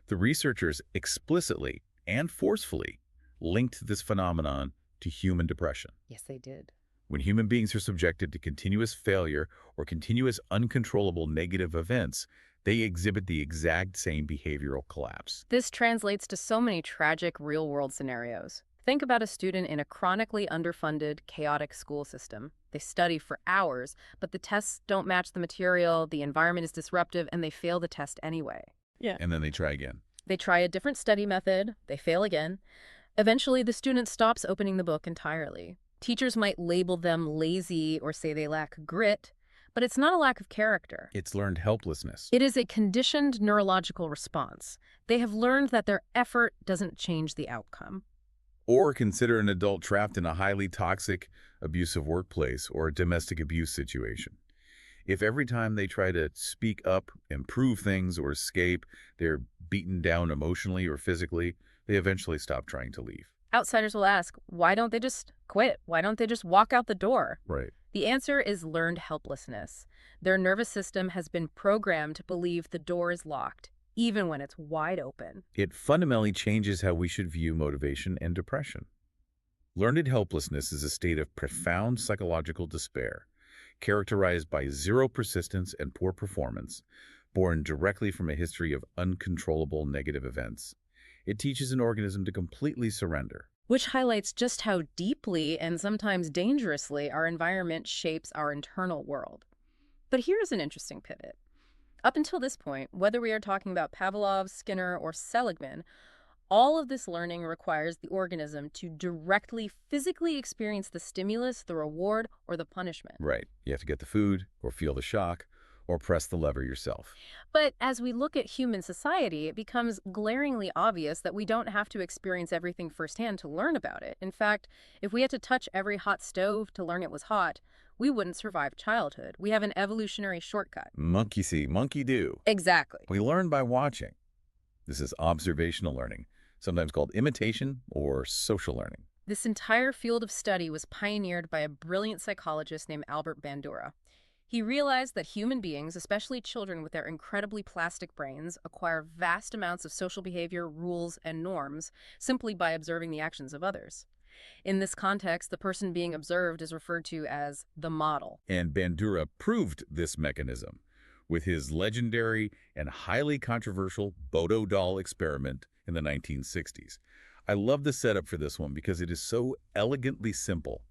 The researchers explicitly and forcefully linked this phenomenon to human depression. Yes, they did. When human beings are subjected to continuous failure or continuous uncontrollable negative events, they exhibit the exact same behavioral collapse. This translates to so many tragic real-world scenarios. Think about a student in a chronically underfunded, chaotic school system. They study for hours, but the tests don't match the material, the environment is disruptive, and they fail the test anyway. Yeah. And then they try again. They try a different study method, they fail again. Eventually, the student stops opening the book entirely. Teachers might label them lazy or say they lack grit, but it's not a lack of character. It's learned helplessness. It is a conditioned neurological response. They have learned that their effort doesn't change the outcome. Or consider an adult trapped in a highly toxic, abusive workplace or a domestic abuse situation. If every time they try to speak up, improve things, or escape, they're beaten down emotionally or physically, they eventually stop trying to leave. Outsiders will ask, why don't they just quit? Why don't they just walk out the door? Right. The answer is learned helplessness. Their nervous system has been programmed to believe the door is locked, even when it's wide open. It fundamentally changes how we should view motivation and depression. Learned helplessness is a state of profound psychological despair, characterized by zero persistence and poor performance, born directly from a history of uncontrollable negative events. It teaches an organism to completely surrender. Which highlights just how deeply and sometimes dangerously our environment shapes our internal world. But here's an interesting pivot. Up until this point, whether we are talking about Pavlov, Skinner, or Seligman, all of this learning requires the organism to directly physically experience the stimulus, the reward, or the punishment. Right. You have to get the food, or feel the shock, or press the lever yourself. But as we look at human society, it becomes glaringly obvious that we don't have to experience everything firsthand to learn about it. In fact, if we had to touch every hot stove to learn it was hot, we wouldn't survive childhood. We have an evolutionary shortcut. Monkey see, monkey do. Exactly. We learn by watching. This is observational learning, sometimes called imitation or social learning. This entire field of study was pioneered by a brilliant psychologist named Albert Bandura. He realized that human beings, especially children with their incredibly plastic brains, acquire vast amounts of social behavior, rules, and norms simply by observing the actions of others. In this context, the person being observed is referred to as the model. And Bandura proved this mechanism with his legendary and highly controversial Bodo doll experiment in the 1960s. I love the setup for this one because it is so elegantly simple,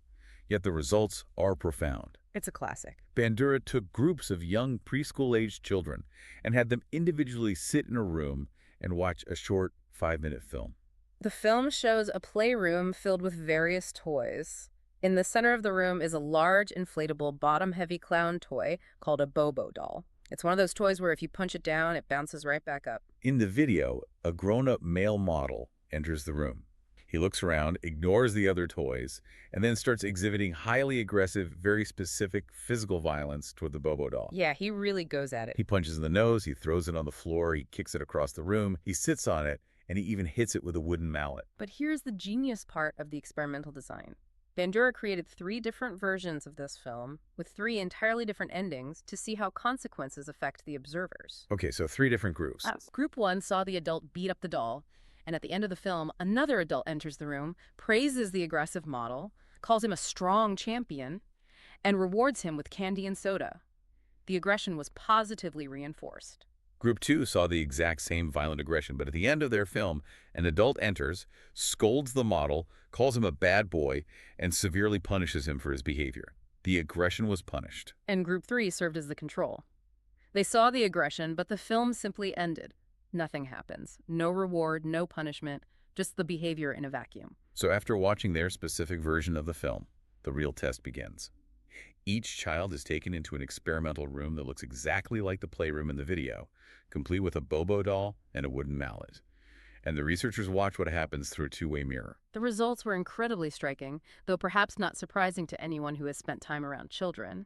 yet the results are profound. It's a classic. Bandura took groups of young preschool-aged children and had them individually sit in a room and watch a short 5-minute film. The film shows a playroom filled with various toys. In the center of the room is a large, inflatable, bottom-heavy clown toy called a Bobo doll. It's one of those toys where if you punch it down, it bounces right back up. In the video, a grown-up male model enters the room. He looks around, ignores the other toys, and then starts exhibiting highly aggressive, very specific physical violence toward the Bobo doll. Yeah, he really goes at it. He punches in the nose, he throws it on the floor, he kicks it across the room, he sits on it, and he even hits it with a wooden mallet. But here's the genius part of the experimental design. Bandura created 3 different versions of this film with 3 entirely different endings to see how consequences affect the observers. Okay, so 3 different groups. Group 1 saw the adult beat up the doll, and at the end of the film, another adult enters the room, praises the aggressive model, calls him a strong champion, and rewards him with candy and soda. The aggression was positively reinforced. Group 2 saw the exact same violent aggression, but at the end of their film, an adult enters, scolds the model, calls him a bad boy, and severely punishes him for his behavior. The aggression was punished. And Group 3 served as the control. They saw the aggression, but the film simply ended. Nothing happens. No reward, no punishment, just the behavior in a vacuum. So after watching their specific version of the film, the real test begins. Each child is taken into an experimental room that looks exactly like the playroom in the video, complete with a Bobo doll and a wooden mallet. And the researchers watch what happens through a 2-way mirror. The results were incredibly striking, though perhaps not surprising to anyone who has spent time around children.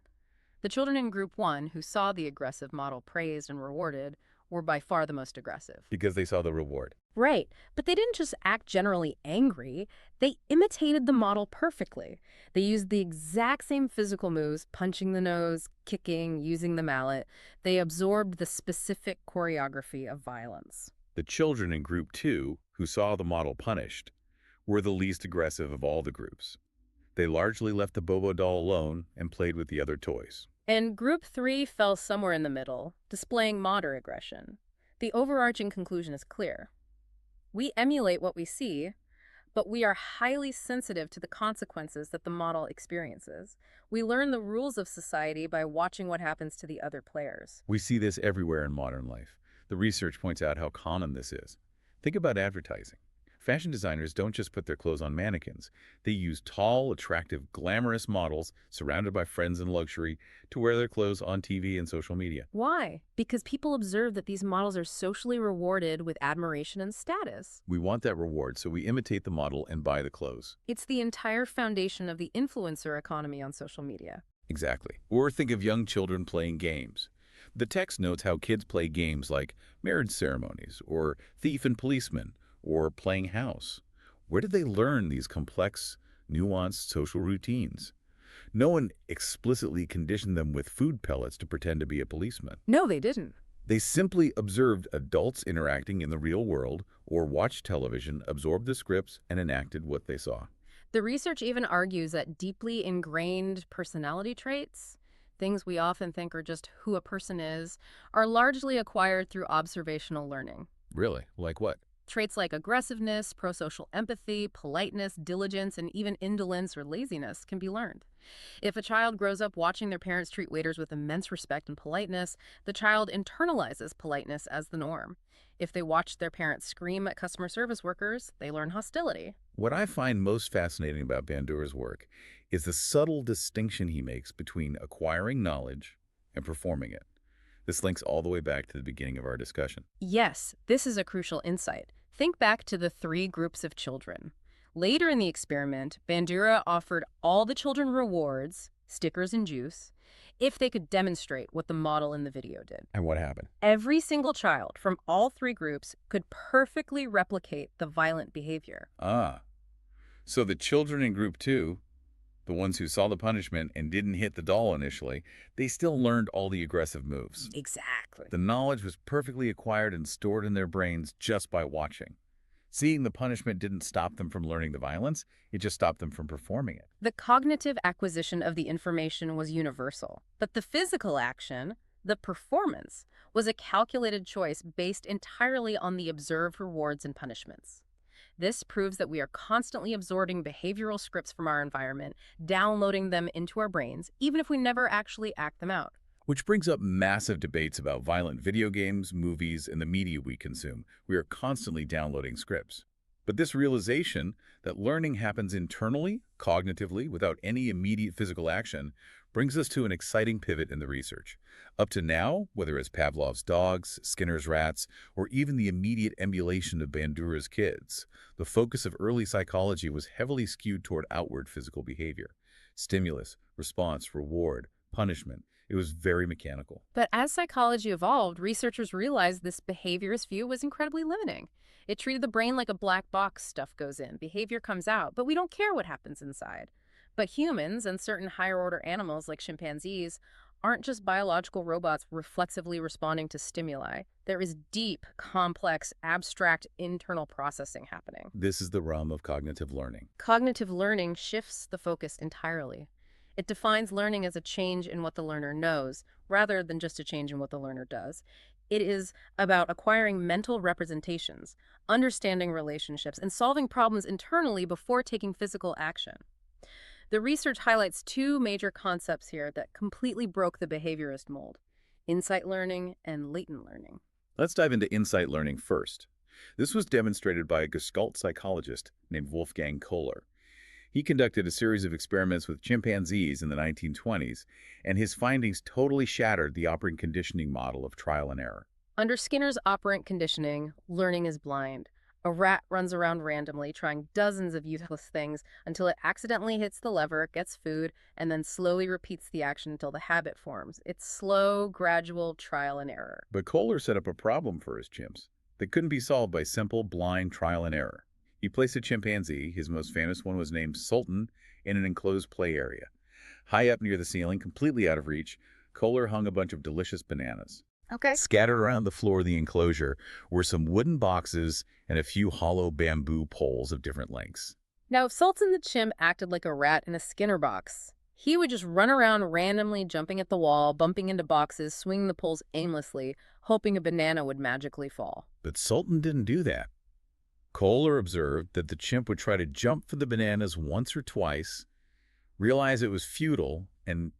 The children in Group 1 who saw the aggressive model praised and rewarded were by far the most aggressive. Because they saw the reward. Right, but they didn't just act generally angry. They imitated the model perfectly. They used the exact same physical moves, punching the nose, kicking, using the mallet. They absorbed the specific choreography of violence. The children in Group 2, who saw the model punished, were the least aggressive of all the groups. They largely left the Bobo doll alone and played with the other toys. And Group 3 fell somewhere in the middle, displaying moderate aggression. The overarching conclusion is clear. We emulate what we see, but we are highly sensitive to the consequences that the model experiences. We learn the rules of society by watching what happens to the other players. We see this everywhere in modern life. The research points out how common this is. Think about advertising. Fashion designers don't just put their clothes on mannequins. They use tall, attractive, glamorous models surrounded by friends in luxury to wear their clothes on TV and social media. Why? Because people observe that these models are socially rewarded with admiration and status. We want that reward, so we imitate the model and buy the clothes. It's the entire foundation of the influencer economy on social media. Exactly. Or think of young children playing games. The text notes how kids play games like marriage ceremonies, or thief and policeman, or playing house. Where did they learn these complex, nuanced social routines? No one explicitly conditioned them with food pellets to pretend to be a policeman. No, they didn't. They simply observed adults interacting in the real world or watched television, absorbed the scripts, and enacted what they saw. The research even argues that deeply ingrained personality traits, things we often think are just who a person is, are largely acquired through observational learning. Really? Like what? Traits like aggressiveness, prosocial empathy, politeness, diligence, and even indolence or laziness can be learned. If a child grows up watching their parents treat waiters with immense respect and politeness, the child internalizes politeness as the norm. If they watch their parents scream at customer service workers, they learn hostility. What I find most fascinating about Bandura's work is the subtle distinction he makes between acquiring knowledge and performing it. This links all the way back to the beginning of our discussion. Yes, this is a crucial insight. Think back to the three groups of children. Later in the experiment, Bandura offered all the children rewards, stickers and juice, if they could demonstrate what the model in the video did. And what happened? Every single child from all three groups could perfectly replicate the violent behavior. Ah, so the children in group 2, the ones who saw the punishment and didn't hit the doll initially, they still learned all the aggressive moves. Exactly. The knowledge was perfectly acquired and stored in their brains just by watching. Seeing the punishment didn't stop them from learning the violence, it just stopped them from performing it. The cognitive acquisition of the information was universal, but the physical action, the performance, was a calculated choice based entirely on the observed rewards and punishments. This proves that we are constantly absorbing behavioral scripts from our environment, downloading them into our brains, even if we never actually act them out. Which brings up massive debates about violent video games, movies, and the media we consume. We are constantly downloading scripts. But this realization that learning happens internally, cognitively, without any immediate physical action, brings us to an exciting pivot in the research. Up to now, whether it's Pavlov's dogs, Skinner's rats, or even the immediate emulation of Bandura's kids, the focus of early psychology was heavily skewed toward outward physical behavior. Stimulus, response, reward, punishment. It was very mechanical. But as psychology evolved, researchers realized this behaviorist view was incredibly limiting. It treated the brain like a black box. Stuff goes in, behavior comes out, but we don't care what happens inside. But humans and certain higher-order animals like chimpanzees aren't just biological robots reflexively responding to stimuli. There is deep, complex, abstract internal processing happening. This is the realm of cognitive learning. Cognitive learning shifts the focus entirely. It defines learning as a change in what the learner knows, rather than just a change in what the learner does. It is about acquiring mental representations, understanding relationships, and solving problems internally before taking physical action. The research highlights two major concepts here that completely broke the behaviorist mold: insight learning and latent learning. Let's dive into insight learning first. This was demonstrated by a Gestalt psychologist named Wolfgang Kohler. He conducted a series of experiments with chimpanzees in the 1920s, and his findings totally shattered the operant conditioning model of trial and error. Under Skinner's operant conditioning, learning is blind. A rat runs around randomly, trying dozens of useless things until it accidentally hits the lever, gets food, and then slowly repeats the action until the habit forms. It's slow, gradual trial and error. But Kohler set up a problem for his chimps that couldn't be solved by simple, blind trial and error. He placed a chimpanzee, his most famous one was named Sultan, in an enclosed play area. High up near the ceiling, completely out of reach, Kohler hung a bunch of delicious bananas. Okay. Scattered around the floor of the enclosure were some wooden boxes and a few hollow bamboo poles of different lengths. Now, if Sultan the chimp acted like a rat in a Skinner box, he would just run around randomly, jumping at the wall, bumping into boxes, swinging the poles aimlessly, hoping a banana would magically fall. But Sultan didn't do that. Kohler observed that the chimp would try to jump for the bananas once or twice, realize it was futile, and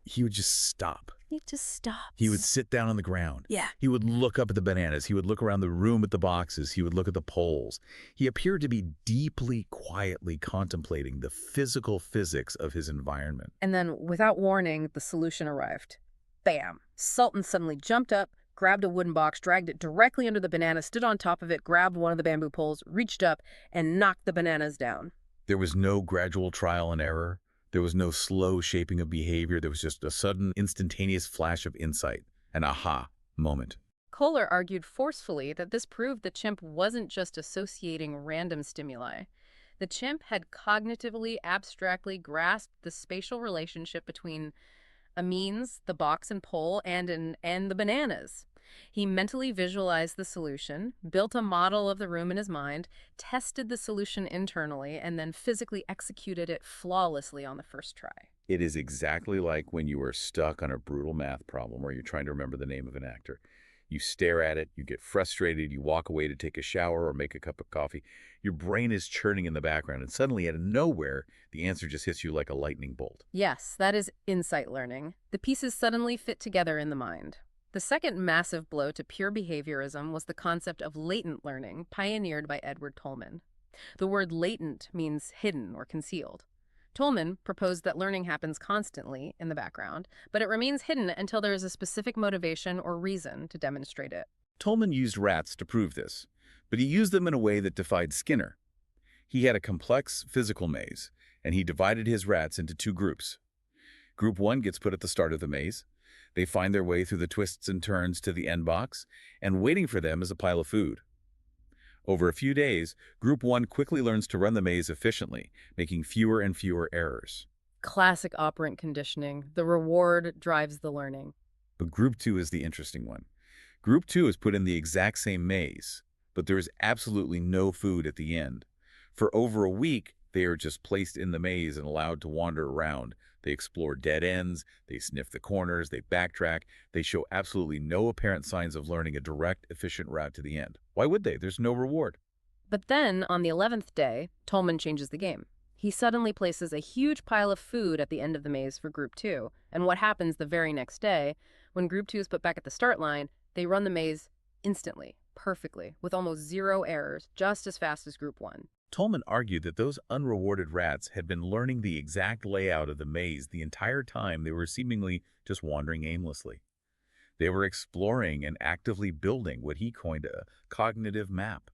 he would just stop. He just stops. He would sit down on the ground. Yeah. He would look up at the bananas. He would look around the room at the boxes. He would look at the poles. He appeared to be deeply, quietly contemplating the physical physics of his environment. And then, without warning, the solution arrived. Bam! Sultan suddenly jumped up, grabbed a wooden box, dragged it directly under the banana, stood on top of it, grabbed one of the bamboo poles, reached up, and knocked the bananas down. There was no gradual trial and error. There was no slow shaping of behavior. There was just a sudden, instantaneous flash of insight, an aha moment. Kohler argued forcefully that this proved the chimp wasn't just associating random stimuli. The chimp had cognitively, abstractly grasped the spatial relationship between a means, the box and pole, and the bananas. He mentally visualized the solution, built a model of the room in his mind, tested the solution internally, and then physically executed it flawlessly on the first try. It is exactly like when you are stuck on a brutal math problem where you're trying to remember the name of an actor. You stare at it, you get frustrated, you walk away to take a shower or make a cup of coffee. Your brain is churning in the background, and suddenly, out of nowhere, the answer just hits you like a lightning bolt. Yes, that is insight learning. The pieces suddenly fit together in the mind. The second massive blow to pure behaviorism was the concept of latent learning, pioneered by Edward Tolman. The word latent means hidden or concealed. Tolman proposed that learning happens constantly in the background, but it remains hidden until there is a specific motivation or reason to demonstrate it. Tolman used rats to prove this, but he used them in a way that defied Skinner. He had a complex physical maze, and he divided his rats into two groups. Group 1 gets put at the start of the maze. They find their way through the twists and turns to the end box, and waiting for them is a pile of food. Over a few days, Group 1 quickly learns to run the maze efficiently, making fewer and fewer errors. Classic operant conditioning. The reward drives the learning. But Group 2 is the interesting one. Group 2 is put in the exact same maze, but there is absolutely no food at the end. For over a week, they are just placed in the maze and allowed to wander around. They explore dead ends, they sniff the corners, they backtrack. They show absolutely no apparent signs of learning a direct, efficient route to the end. Why would they? There's no reward. But then, on the 11th day, Tolman changes the game. He suddenly places a huge pile of food at the end of the maze for Group 2. And what happens the very next day, when Group 2 is put back at the start line, they run the maze instantly, perfectly, with almost zero errors, just as fast as Group 1. Tolman argued that those unrewarded rats had been learning the exact layout of the maze the entire time they were seemingly just wandering aimlessly. They were exploring and actively building what he coined a cognitive map,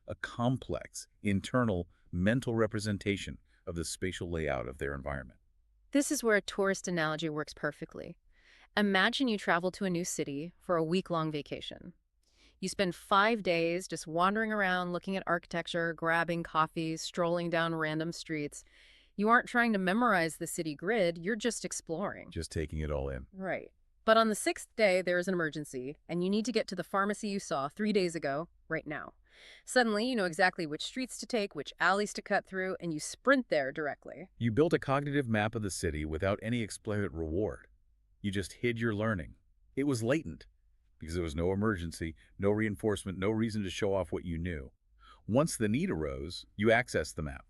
a complex, internal, mental representation of the spatial layout of their environment. This is where a tourist analogy works perfectly. Imagine you travel to a new city for a week-long vacation. You spend 5 days just wandering around, looking at architecture, grabbing coffee, strolling down random streets. You aren't trying to memorize the city grid, you're just exploring. Just taking it all in. Right. But on the 6th day, there is an emergency, and you need to get to the pharmacy you saw 3 days ago, right now. Suddenly, you know exactly which streets to take, which alleys to cut through, and you sprint there directly. You built a cognitive map of the city without any explicit reward. You just hid your learning. It was latent, because there was no emergency, no reinforcement, no reason to show off what you knew. Once the need arose, you accessed the map.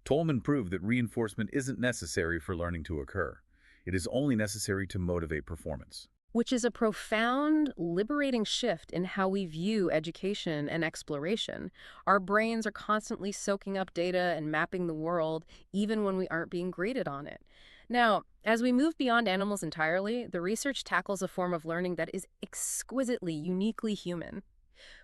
Tolman proved that reinforcement isn't necessary for learning to occur. It is only necessary to motivate performance. Which is a profound, liberating shift in how we view education and exploration. Our brains are constantly soaking up data and mapping the world, even when we aren't being graded on it. Now, as we move beyond animals entirely, the research tackles a form of learning that is exquisitely, uniquely human.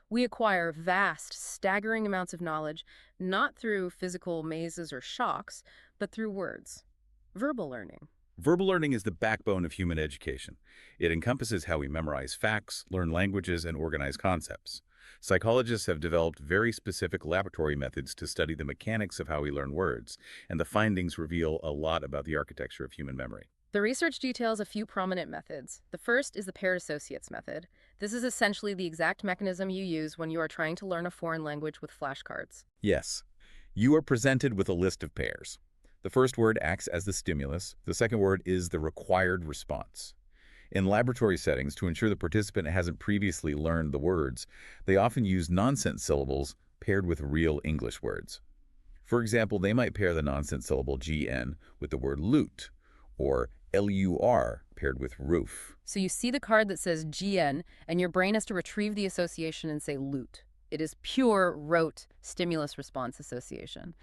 We acquire vast, staggering amounts of knowledge, not through physical mazes or shocks, but through words. Verbal learning. Verbal learning is the backbone of human education. It encompasses how we memorize facts, learn languages, and organize concepts. Psychologists have developed very specific laboratory methods to study the mechanics of how we learn words, and the findings reveal a lot about the architecture of human memory. The research details a few prominent methods. The first is the paired associates method. This is essentially the exact mechanism you use when you are trying to learn a foreign language with flashcards. Yes, you are presented with a list of pairs. The first word acts as the stimulus. The second word is the required response. In laboratory settings, to ensure the participant hasn't previously learned the words, they often use nonsense syllables paired with real English words. For example, they might pair the nonsense syllable GN with the word loot, or LUR paired with roof. So you see the card that says GN, and your brain has to retrieve the association and say loot. It is pure rote stimulus response association.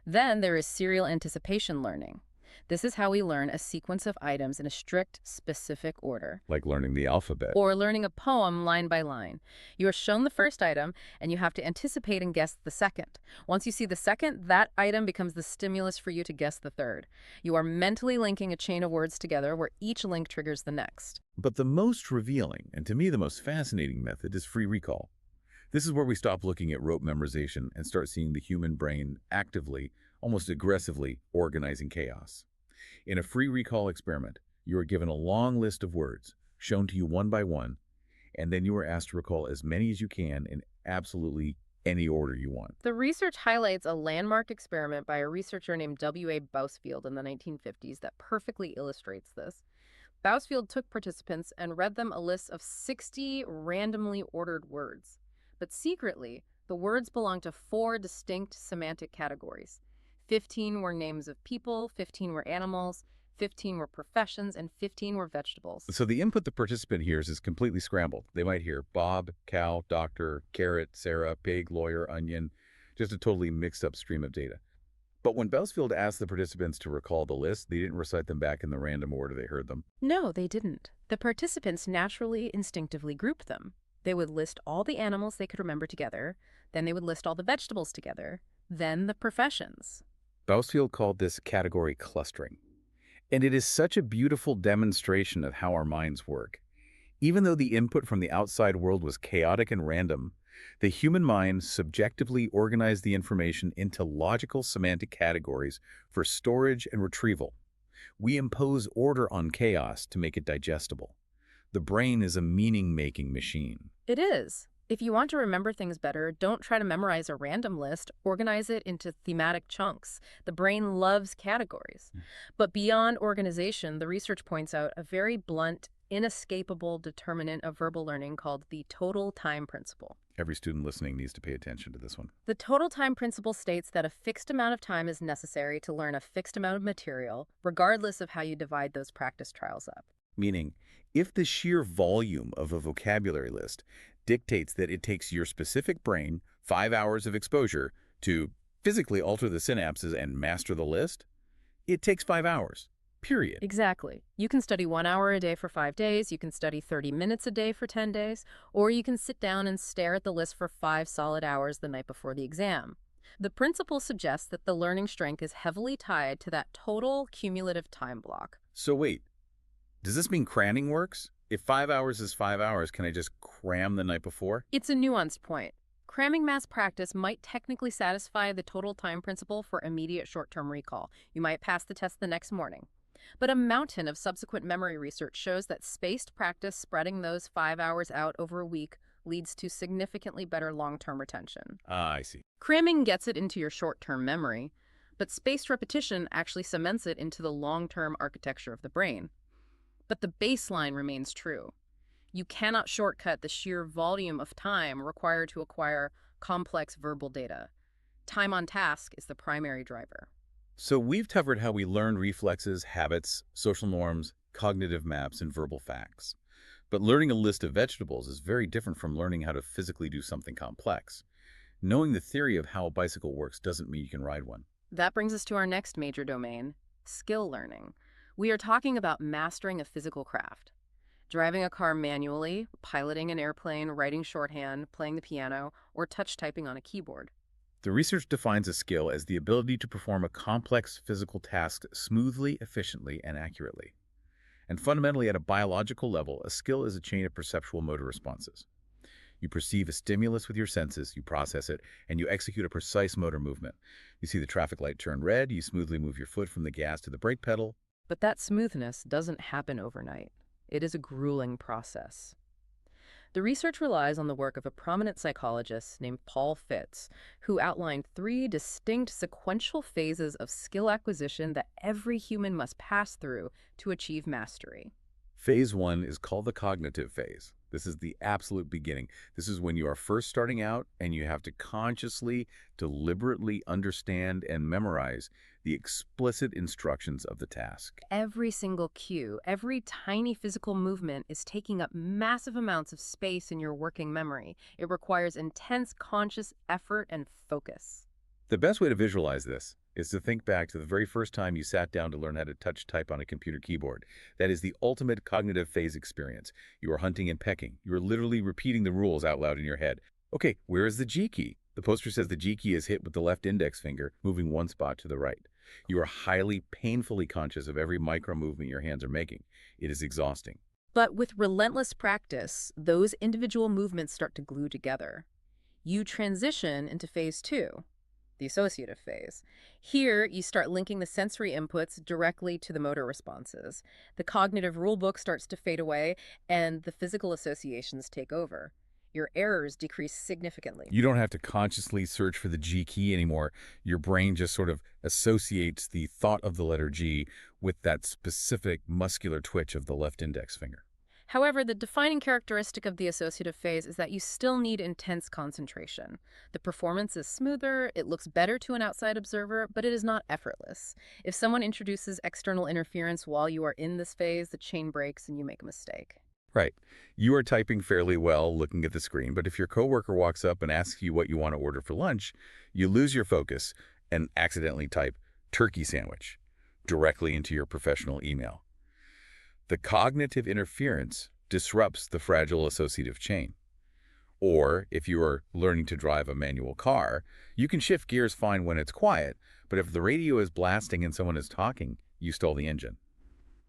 Then there is serial anticipation learning. This is how we learn a sequence of items in a strict, specific order. Like learning the alphabet. Or learning a poem line by line. You are shown the first item, and you have to anticipate and guess the second. Once you see the second, that item becomes the stimulus for you to guess the third. You are mentally linking a chain of words together where each link triggers the next. But the most revealing, and to me the most fascinating method, is free recall. This is where we stop looking at rote memorization and start seeing the human brain actively, almost aggressively, organizing chaos. In a free recall experiment, you are given a long list of words, shown to you one by one, and then you are asked to recall as many as you can in absolutely any order you want. The research highlights a landmark experiment by a researcher named W.A. Bousfield in the 1950s that perfectly illustrates this. Bousfield took participants and read them a list of 60 randomly ordered words. But secretly, the words belonged to four distinct semantic categories. 15 were names of people, 15 were animals, 15 were professions, and 15 were vegetables. So the input the participant hears is completely scrambled. They might hear Bob, cow, doctor, carrot, Sarah, pig, lawyer, onion, just a totally mixed up stream of data. But when Bousfield asked the participants to recall the list, they didn't recite them back in the random order they heard them. No, they didn't. The participants naturally, instinctively grouped them. They would list all the animals they could remember together, then they would list all the vegetables together, then the professions. Bousfield called this category clustering. And it is such a beautiful demonstration of how our minds work. Even though the input from the outside world was chaotic and random, the human mind subjectively organized the information into logical semantic categories for storage and retrieval. We impose order on chaos to make it digestible. The brain is a meaning-making machine. It is. If you want to remember things better, don't try to memorize a random list. Organize it into thematic chunks. The brain loves categories. But beyond organization, the research points out a very blunt, inescapable determinant of verbal learning called the total time principle. Every student listening needs to pay attention to this one. The total time principle states that a fixed amount of time is necessary to learn a fixed amount of material, regardless of how you divide those practice trials up. Meaning, if the sheer volume of a vocabulary list dictates that it takes your specific brain 5 hours of exposure to physically alter the synapses and master the list, it takes 5 hours, period. Exactly. You can study 1 hour a day for 5 days, you can study 30 minutes a day for 10 days, or you can sit down and stare at the list for 5 solid hours the night before the exam. The principle suggests that the learning strength is heavily tied to that total cumulative time block. So wait, does this mean cramming works? If 5 hours is 5 hours, can I just cram the night before? It's a nuanced point. Cramming mass practice might technically satisfy the total time principle for immediate short-term recall. You might pass the test the next morning. But a mountain of subsequent memory research shows that spaced practice spreading those 5 hours out over a week leads to significantly better long-term retention. Ah, I see. Cramming gets it into your short-term memory, but spaced repetition actually cements it into the long-term architecture of the brain. But the baseline remains true. You cannot shortcut the sheer volume of time required to acquire complex verbal data. Time on task is the primary driver. So we've covered how we learn reflexes, habits, social norms, cognitive maps, and verbal facts. But learning a list of vegetables is very different from learning how to physically do something complex. Knowing the theory of how a bicycle works doesn't mean you can ride one. That brings us to our next major domain, skill learning. We are talking about mastering a physical craft. Driving a car manually, piloting an airplane, writing shorthand, playing the piano, or touch typing on a keyboard. The research defines a skill as the ability to perform a complex physical task smoothly, efficiently, and accurately. And fundamentally, at a biological level, a skill is a chain of perceptual motor responses. You perceive a stimulus with your senses, you process it, and you execute a precise motor movement. You see the traffic light turn red, you smoothly move your foot from the gas to the brake pedal. But that smoothness doesn't happen overnight. It is a grueling process. The research relies on the work of a prominent psychologist named Paul Fitts, who outlined 3 distinct sequential phases of skill acquisition that every human must pass through to achieve mastery. Phase 1 is called the cognitive phase. This is the absolute beginning. This is when you are first starting out and you have to consciously, deliberately understand and memorize the explicit instructions of the task. Every single cue, every tiny physical movement is taking up massive amounts of space in your working memory. It requires intense conscious effort and focus. The best way to visualize this is to think back to the very first time you sat down to learn how to touch type on a computer keyboard. That is the ultimate cognitive phase experience. You are hunting and pecking. You are literally repeating the rules out loud in your head. Okay, where is the G key? The poster says the G key is hit with the left index finger, moving one spot to the right. You are highly, painfully conscious of every micro movement your hands are making. It is exhausting. But with relentless practice, those individual movements start to glue together. You transition into phase 2, the associative phase. Here, you start linking the sensory inputs directly to the motor responses. The cognitive rulebook starts to fade away, and the physical associations take over. Your errors decrease significantly. You don't have to consciously search for the G key anymore. Your brain just sort of associates the thought of the letter G with that specific muscular twitch of the left index finger. However, the defining characteristic of the associative phase is that you still need intense concentration. The performance is smoother, it looks better to an outside observer, but it is not effortless. If someone introduces external interference while you are in this phase, the chain breaks and you make a mistake. Right. You are typing fairly well looking at the screen, but if your coworker walks up and asks you what you want to order for lunch, you lose your focus and accidentally type turkey sandwich directly into your professional email. The cognitive interference disrupts the fragile associative chain. Or, if you are learning to drive a manual car, you can shift gears fine when it's quiet, but if the radio is blasting and someone is talking, you stall the engine.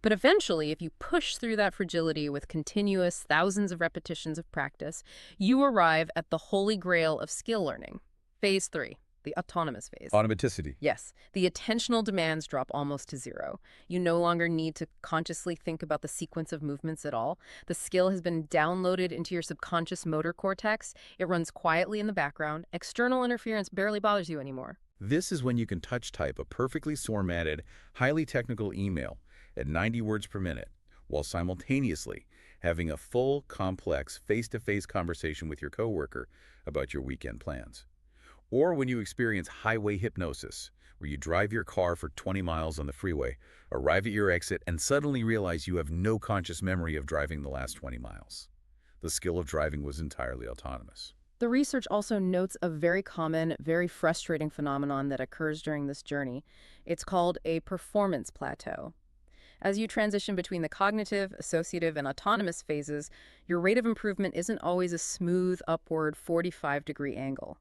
But eventually, if you push through that fragility with continuous thousands of repetitions of practice, you arrive at the holy grail of skill learning. Phase 3, the autonomous phase. Automaticity. Yes, the attentional demands drop almost to zero. You no longer need to consciously think about the sequence of movements at all. The skill has been downloaded into your subconscious motor cortex. It runs quietly in the background. External interference barely bothers you anymore. This is when you can touch type a perfectly formatted, highly technical email at 90 words per minute, while simultaneously having a full, complex, face-to-face conversation with your coworker about your weekend plans. Or when you experience highway hypnosis, where you drive your car for 20 miles on the freeway, arrive at your exit, and suddenly realize you have no conscious memory of driving the last 20 miles. The skill of driving was entirely autonomous. The research also notes a very common, very frustrating phenomenon that occurs during this journey. It's called a performance plateau. As you transition between the cognitive, associative, and autonomous phases, your rate of improvement isn't always a smooth, upward 45-degree angle.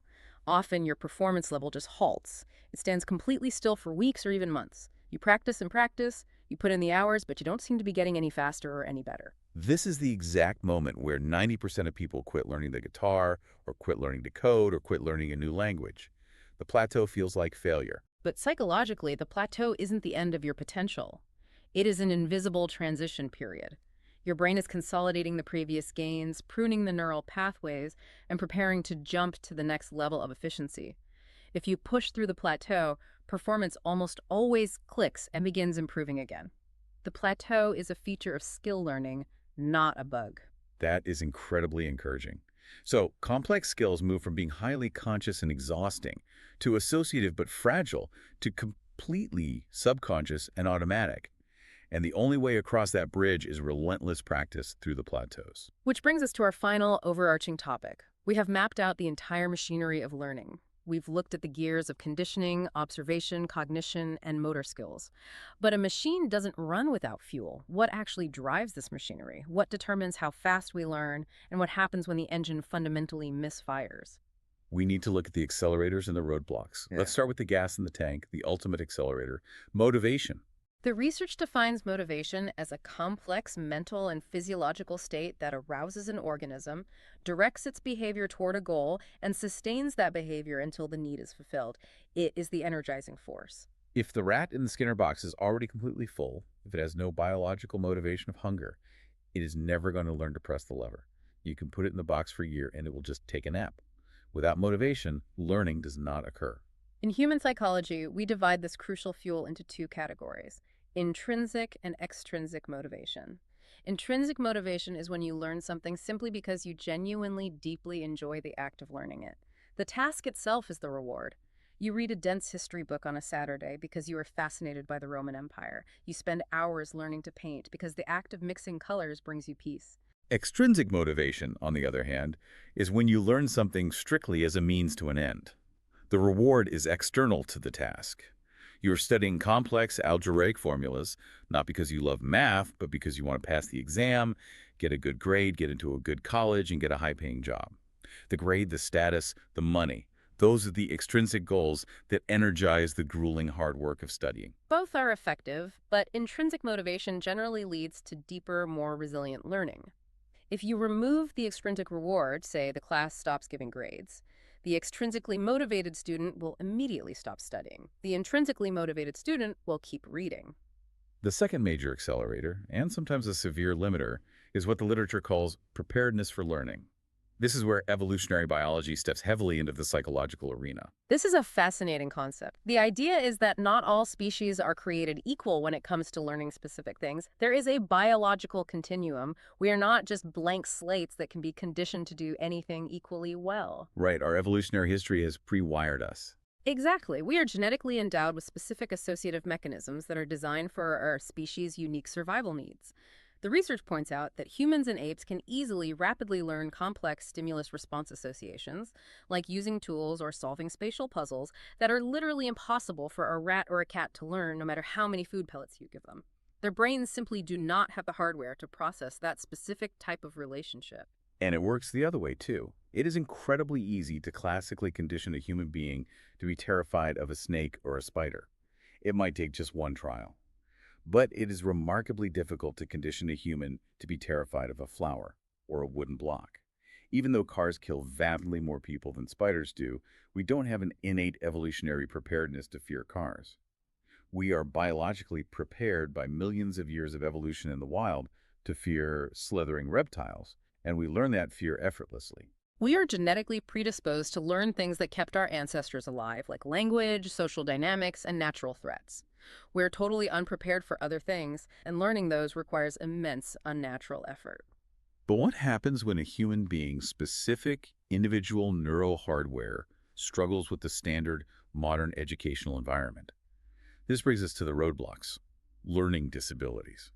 Often, your performance level just halts. It stands completely still for weeks or even months. You practice and practice, you put in the hours, but you don't seem to be getting any faster or any better. This is the exact moment where 90% of people quit learning the guitar, or quit learning to code, or quit learning a new language. The plateau feels like failure. But psychologically, the plateau isn't the end of your potential. It is an invisible transition period. Your brain is consolidating the previous gains, pruning the neural pathways, and preparing to jump to the next level of efficiency. If you push through the plateau, performance almost always clicks and begins improving again. The plateau is a feature of skill learning, not a bug. That is incredibly encouraging. So, complex skills move from being highly conscious and exhausting to associative but fragile to completely subconscious and automatic. And the only way across that bridge is relentless practice through the plateaus. Which brings us to our final overarching topic. We have mapped out the entire machinery of learning. We've looked at the gears of conditioning, observation, cognition, and motor skills. But a machine doesn't run without fuel. What actually drives this machinery? What determines how fast we learn? And what happens when the engine fundamentally misfires? We need to look at the accelerators and the roadblocks. Let's start with the gas in the tank, the ultimate accelerator, motivation. The research defines motivation as a complex mental and physiological state that arouses an organism, directs its behavior toward a goal, and sustains that behavior until the need is fulfilled. It is the energizing force. If the rat in the Skinner box is already completely full, if it has no biological motivation of hunger, it is never going to learn to press the lever. You can put it in the box for a year and it will just take a nap. Without motivation, learning does not occur. In human psychology, we divide this crucial fuel into two categories: intrinsic and extrinsic motivation. Intrinsic motivation is when you learn something simply because you genuinely, deeply enjoy the act of learning it. The task itself is the reward. You read a dense history book on a Saturday because you are fascinated by the Roman Empire. You spend hours learning to paint because the act of mixing colors brings you peace. Extrinsic motivation, on the other hand, is when you learn something strictly as a means to an end. The reward is external to the task. You're studying complex algebraic formulas, not because you love math, but because you want to pass the exam, get a good grade, get into a good college, and get a high-paying job. The grade, the status, the money, those are the extrinsic goals that energize the grueling hard work of studying. Both are effective, but intrinsic motivation generally leads to deeper, more resilient learning. If you remove the extrinsic reward, say the class stops giving grades, the extrinsically motivated student will immediately stop studying. The intrinsically motivated student will keep reading. The second major accelerator, and sometimes a severe limiter, is what the literature calls preparedness for learning. This is where evolutionary biology steps heavily into the psychological arena. This is a fascinating concept. The idea is that not all species are created equal when it comes to learning specific things. There is a biological continuum. We are not just blank slates that can be conditioned to do anything equally well. Right, our evolutionary history has pre-wired us. Exactly. We are genetically endowed with specific associative mechanisms that are designed for our species' unique survival needs. The research points out that humans and apes can easily, rapidly learn complex stimulus response associations, like using tools or solving spatial puzzles that are literally impossible for a rat or a cat to learn no matter how many food pellets you give them. Their brains simply do not have the hardware to process that specific type of relationship. And it works the other way, too. It is incredibly easy to classically condition a human being to be terrified of a snake or a spider. It might take just one trial. But it is remarkably difficult to condition a human to be terrified of a flower or a wooden block. Even though cars kill vastly more people than spiders do, we don't have an innate evolutionary preparedness to fear cars. We are biologically prepared by millions of years of evolution in the wild to fear slithering reptiles, and we learn that fear effortlessly. We are genetically predisposed to learn things that kept our ancestors alive, like language, social dynamics, and natural threats. We're totally unprepared for other things, and learning those requires immense unnatural effort. But what happens when a human being's specific individual neural hardware struggles with the standard modern educational environment? This brings us to the roadblocks, learning disabilities.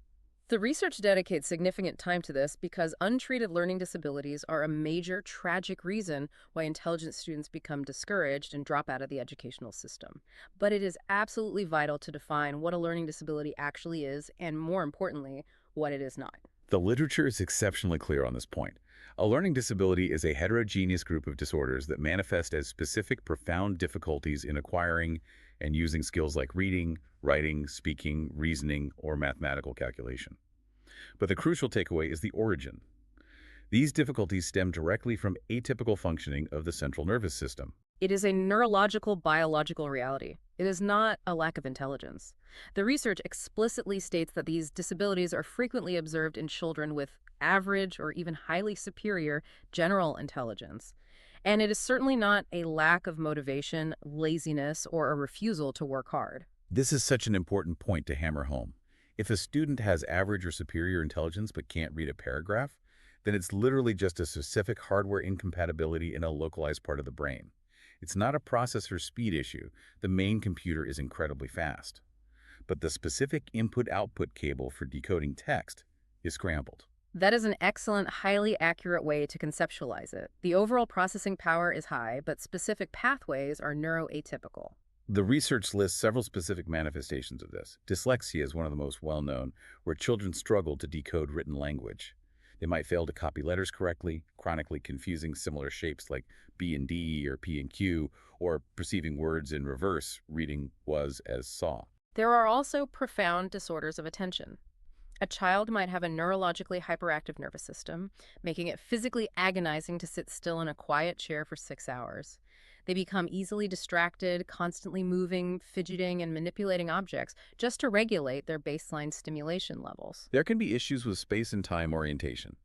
The research dedicates significant time to this because untreated learning disabilities are a major, tragic reason why intelligent students become discouraged and drop out of the educational system. But it is absolutely vital to define what a learning disability actually is and, more importantly, what it is not. The literature is exceptionally clear on this point. A learning disability is a heterogeneous group of disorders that manifest as specific, profound difficulties in acquiring and using skills like reading, writing, speaking, reasoning, or mathematical calculation. But the crucial takeaway is the origin. These difficulties stem directly from atypical functioning of the central nervous system. It is a neurological, biological reality. It is not a lack of intelligence. The research explicitly states that these disabilities are frequently observed in children with average or even highly superior general intelligence. And it is certainly not a lack of motivation, laziness, or a refusal to work hard. This is such an important point to hammer home. If a student has average or superior intelligence but can't read a paragraph, then it's literally just a specific hardware incompatibility in a localized part of the brain. It's not a processor speed issue. The main computer is incredibly fast. But the specific input-output cable for decoding text is scrambled. That is an excellent, highly accurate way to conceptualize it. The overall processing power is high, but specific pathways are neuroatypical. The research lists several specific manifestations of this. Dyslexia is one of the most well-known, where children struggle to decode written language. They might fail to copy letters correctly, chronically confusing similar shapes like B and D or P and Q, or perceiving words in reverse, reading was as saw. There are also profound disorders of attention. A child might have a neurologically hyperactive nervous system, making it physically agonizing to sit still in a quiet chair for 6 hours. They become easily distracted, constantly moving, fidgeting, and manipulating objects just to regulate their baseline stimulation levels. There can be issues with space and time orientation.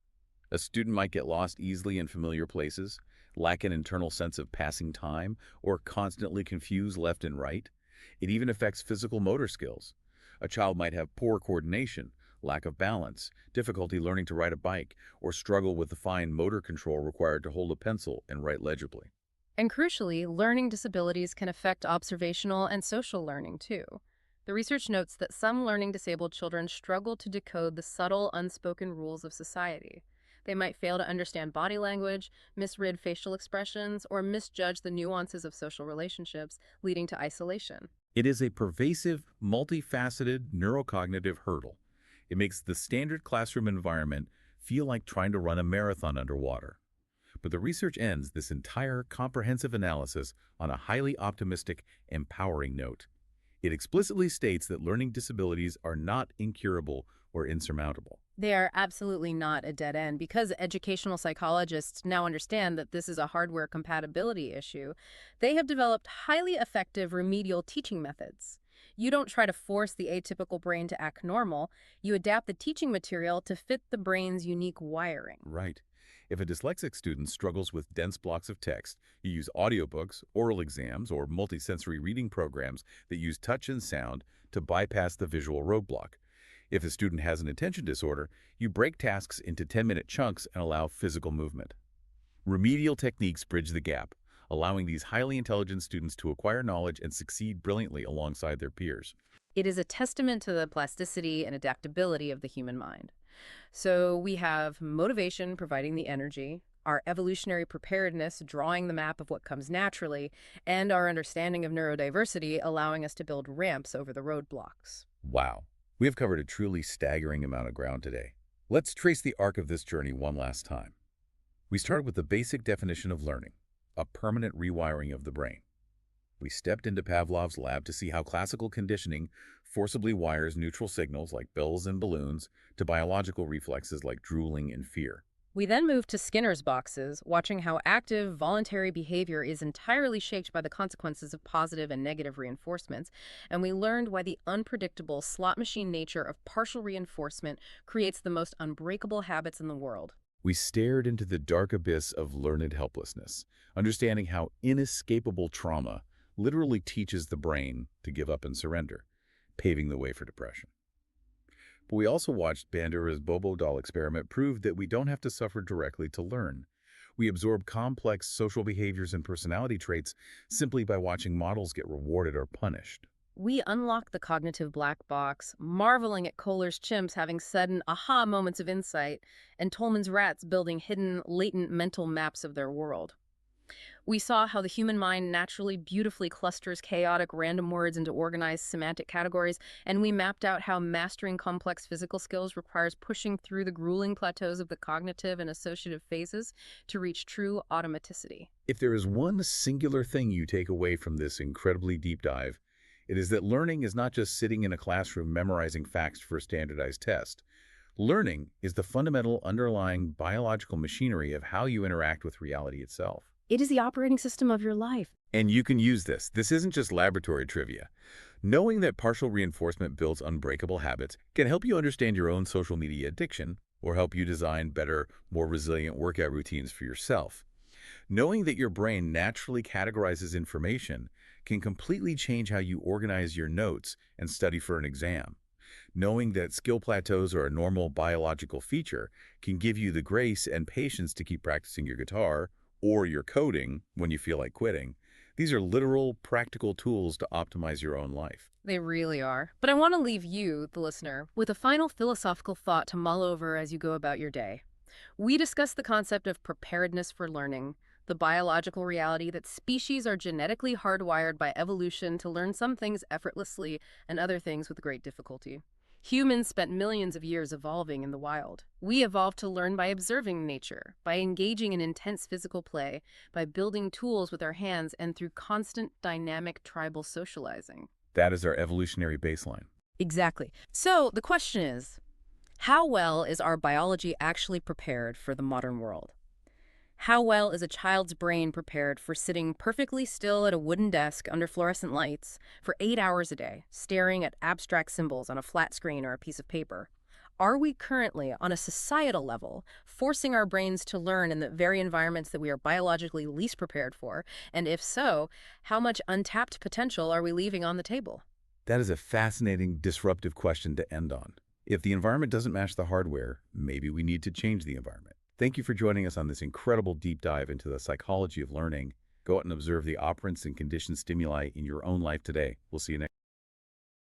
A student might get lost easily in familiar places, lack an internal sense of passing time, or constantly confuse left and right. It even affects physical motor skills. A child might have poor coordination, lack of balance, difficulty learning to ride a bike, or struggle with the fine motor control required to hold a pencil and write legibly. And crucially, learning disabilities can affect observational and social learning too. The research notes that some learning disabled children struggle to decode the subtle, unspoken rules of society. They might fail to understand body language, misread facial expressions, or misjudge the nuances of social relationships, leading to isolation. It is a pervasive, multifaceted neurocognitive hurdle. It makes the standard classroom environment feel like trying to run a marathon underwater. But the research ends this entire comprehensive analysis on a highly optimistic, empowering note. It explicitly states that learning disabilities are not incurable or insurmountable. They are absolutely not a dead end because educational psychologists now understand that this is a hardware compatibility issue. They have developed highly effective remedial teaching methods. You don't try to force the atypical brain to act normal. You adapt the teaching material to fit the brain's unique wiring. Right. If a dyslexic student struggles with dense blocks of text, you use audiobooks, oral exams, or multisensory reading programs that use touch and sound to bypass the visual roadblock. If a student has an attention disorder, you break tasks into 10-minute chunks and allow physical movement. Remedial techniques bridge the gap, allowing these highly intelligent students to acquire knowledge and succeed brilliantly alongside their peers. It is a testament to the plasticity and adaptability of the human mind. So we have motivation providing the energy, our evolutionary preparedness drawing the map of what comes naturally, and our understanding of neurodiversity allowing us to build ramps over the roadblocks. Wow, we have covered a truly staggering amount of ground today. Let's trace the arc of this journey one last time. We started with the basic definition of learning, a permanent rewiring of the brain. We stepped into Pavlov's lab to see how classical conditioning forcibly wires neutral signals like bells and balloons to biological reflexes like drooling and fear. We then moved to Skinner's boxes, watching how active, voluntary behavior is entirely shaped by the consequences of positive and negative reinforcements, and we learned why the unpredictable slot machine nature of partial reinforcement creates the most unbreakable habits in the world. We stared into the dark abyss of learned helplessness, understanding how inescapable trauma literally teaches the brain to give up and surrender, paving the way for depression. But we also watched Bandura's Bobo doll experiment prove that we don't have to suffer directly to learn. We absorb complex social behaviors and personality traits simply by watching models get rewarded or punished. We unlock the cognitive black box, marveling at Kohler's chimps having sudden aha moments of insight, and Tolman's rats building hidden, latent mental maps of their world. We saw how the human mind naturally beautifully clusters chaotic random words into organized semantic categories, and we mapped out how mastering complex physical skills requires pushing through the grueling plateaus of the cognitive and associative phases to reach true automaticity. If there is one singular thing you take away from this incredibly deep dive, it is that learning is not just sitting in a classroom memorizing facts for a standardized test. Learning is the fundamental underlying biological machinery of how you interact with reality itself. It is the operating system of your life. And you can use this. This isn't just laboratory trivia. Knowing that partial reinforcement builds unbreakable habits can help you understand your own social media addiction or help you design better, more resilient workout routines for yourself. Knowing that your brain naturally categorizes information can completely change how you organize your notes and study for an exam. Knowing that skill plateaus are a normal biological feature can give you the grace and patience to keep practicing your guitar or your coding when you feel like quitting. These are literal, practical tools to optimize your own life. They really are. But I want to leave you, the listener, with a final philosophical thought to mull over as you go about your day. We discussed the concept of preparedness for learning, the biological reality that species are genetically hardwired by evolution to learn some things effortlessly and other things with great difficulty. Humans spent millions of years evolving in the wild. We evolved to learn by observing nature, by engaging in intense physical play, by building tools with our hands, and through constant dynamic tribal socializing. That is our evolutionary baseline. Exactly. So the question is, how well is our biology actually prepared for the modern world? How well is a child's brain prepared for sitting perfectly still at a wooden desk under fluorescent lights for 8 hours a day, staring at abstract symbols on a flat screen or a piece of paper? Are we currently, on a societal level, forcing our brains to learn in the very environments that we are biologically least prepared for? And if so, how much untapped potential are we leaving on the table? That is a fascinating, disruptive question to end on. If the environment doesn't match the hardware, maybe we need to change the environment. Thank you for joining us on this incredible deep dive into the psychology of learning. Go out and observe the operants and conditioned stimuli in your own life today. We'll see you next time.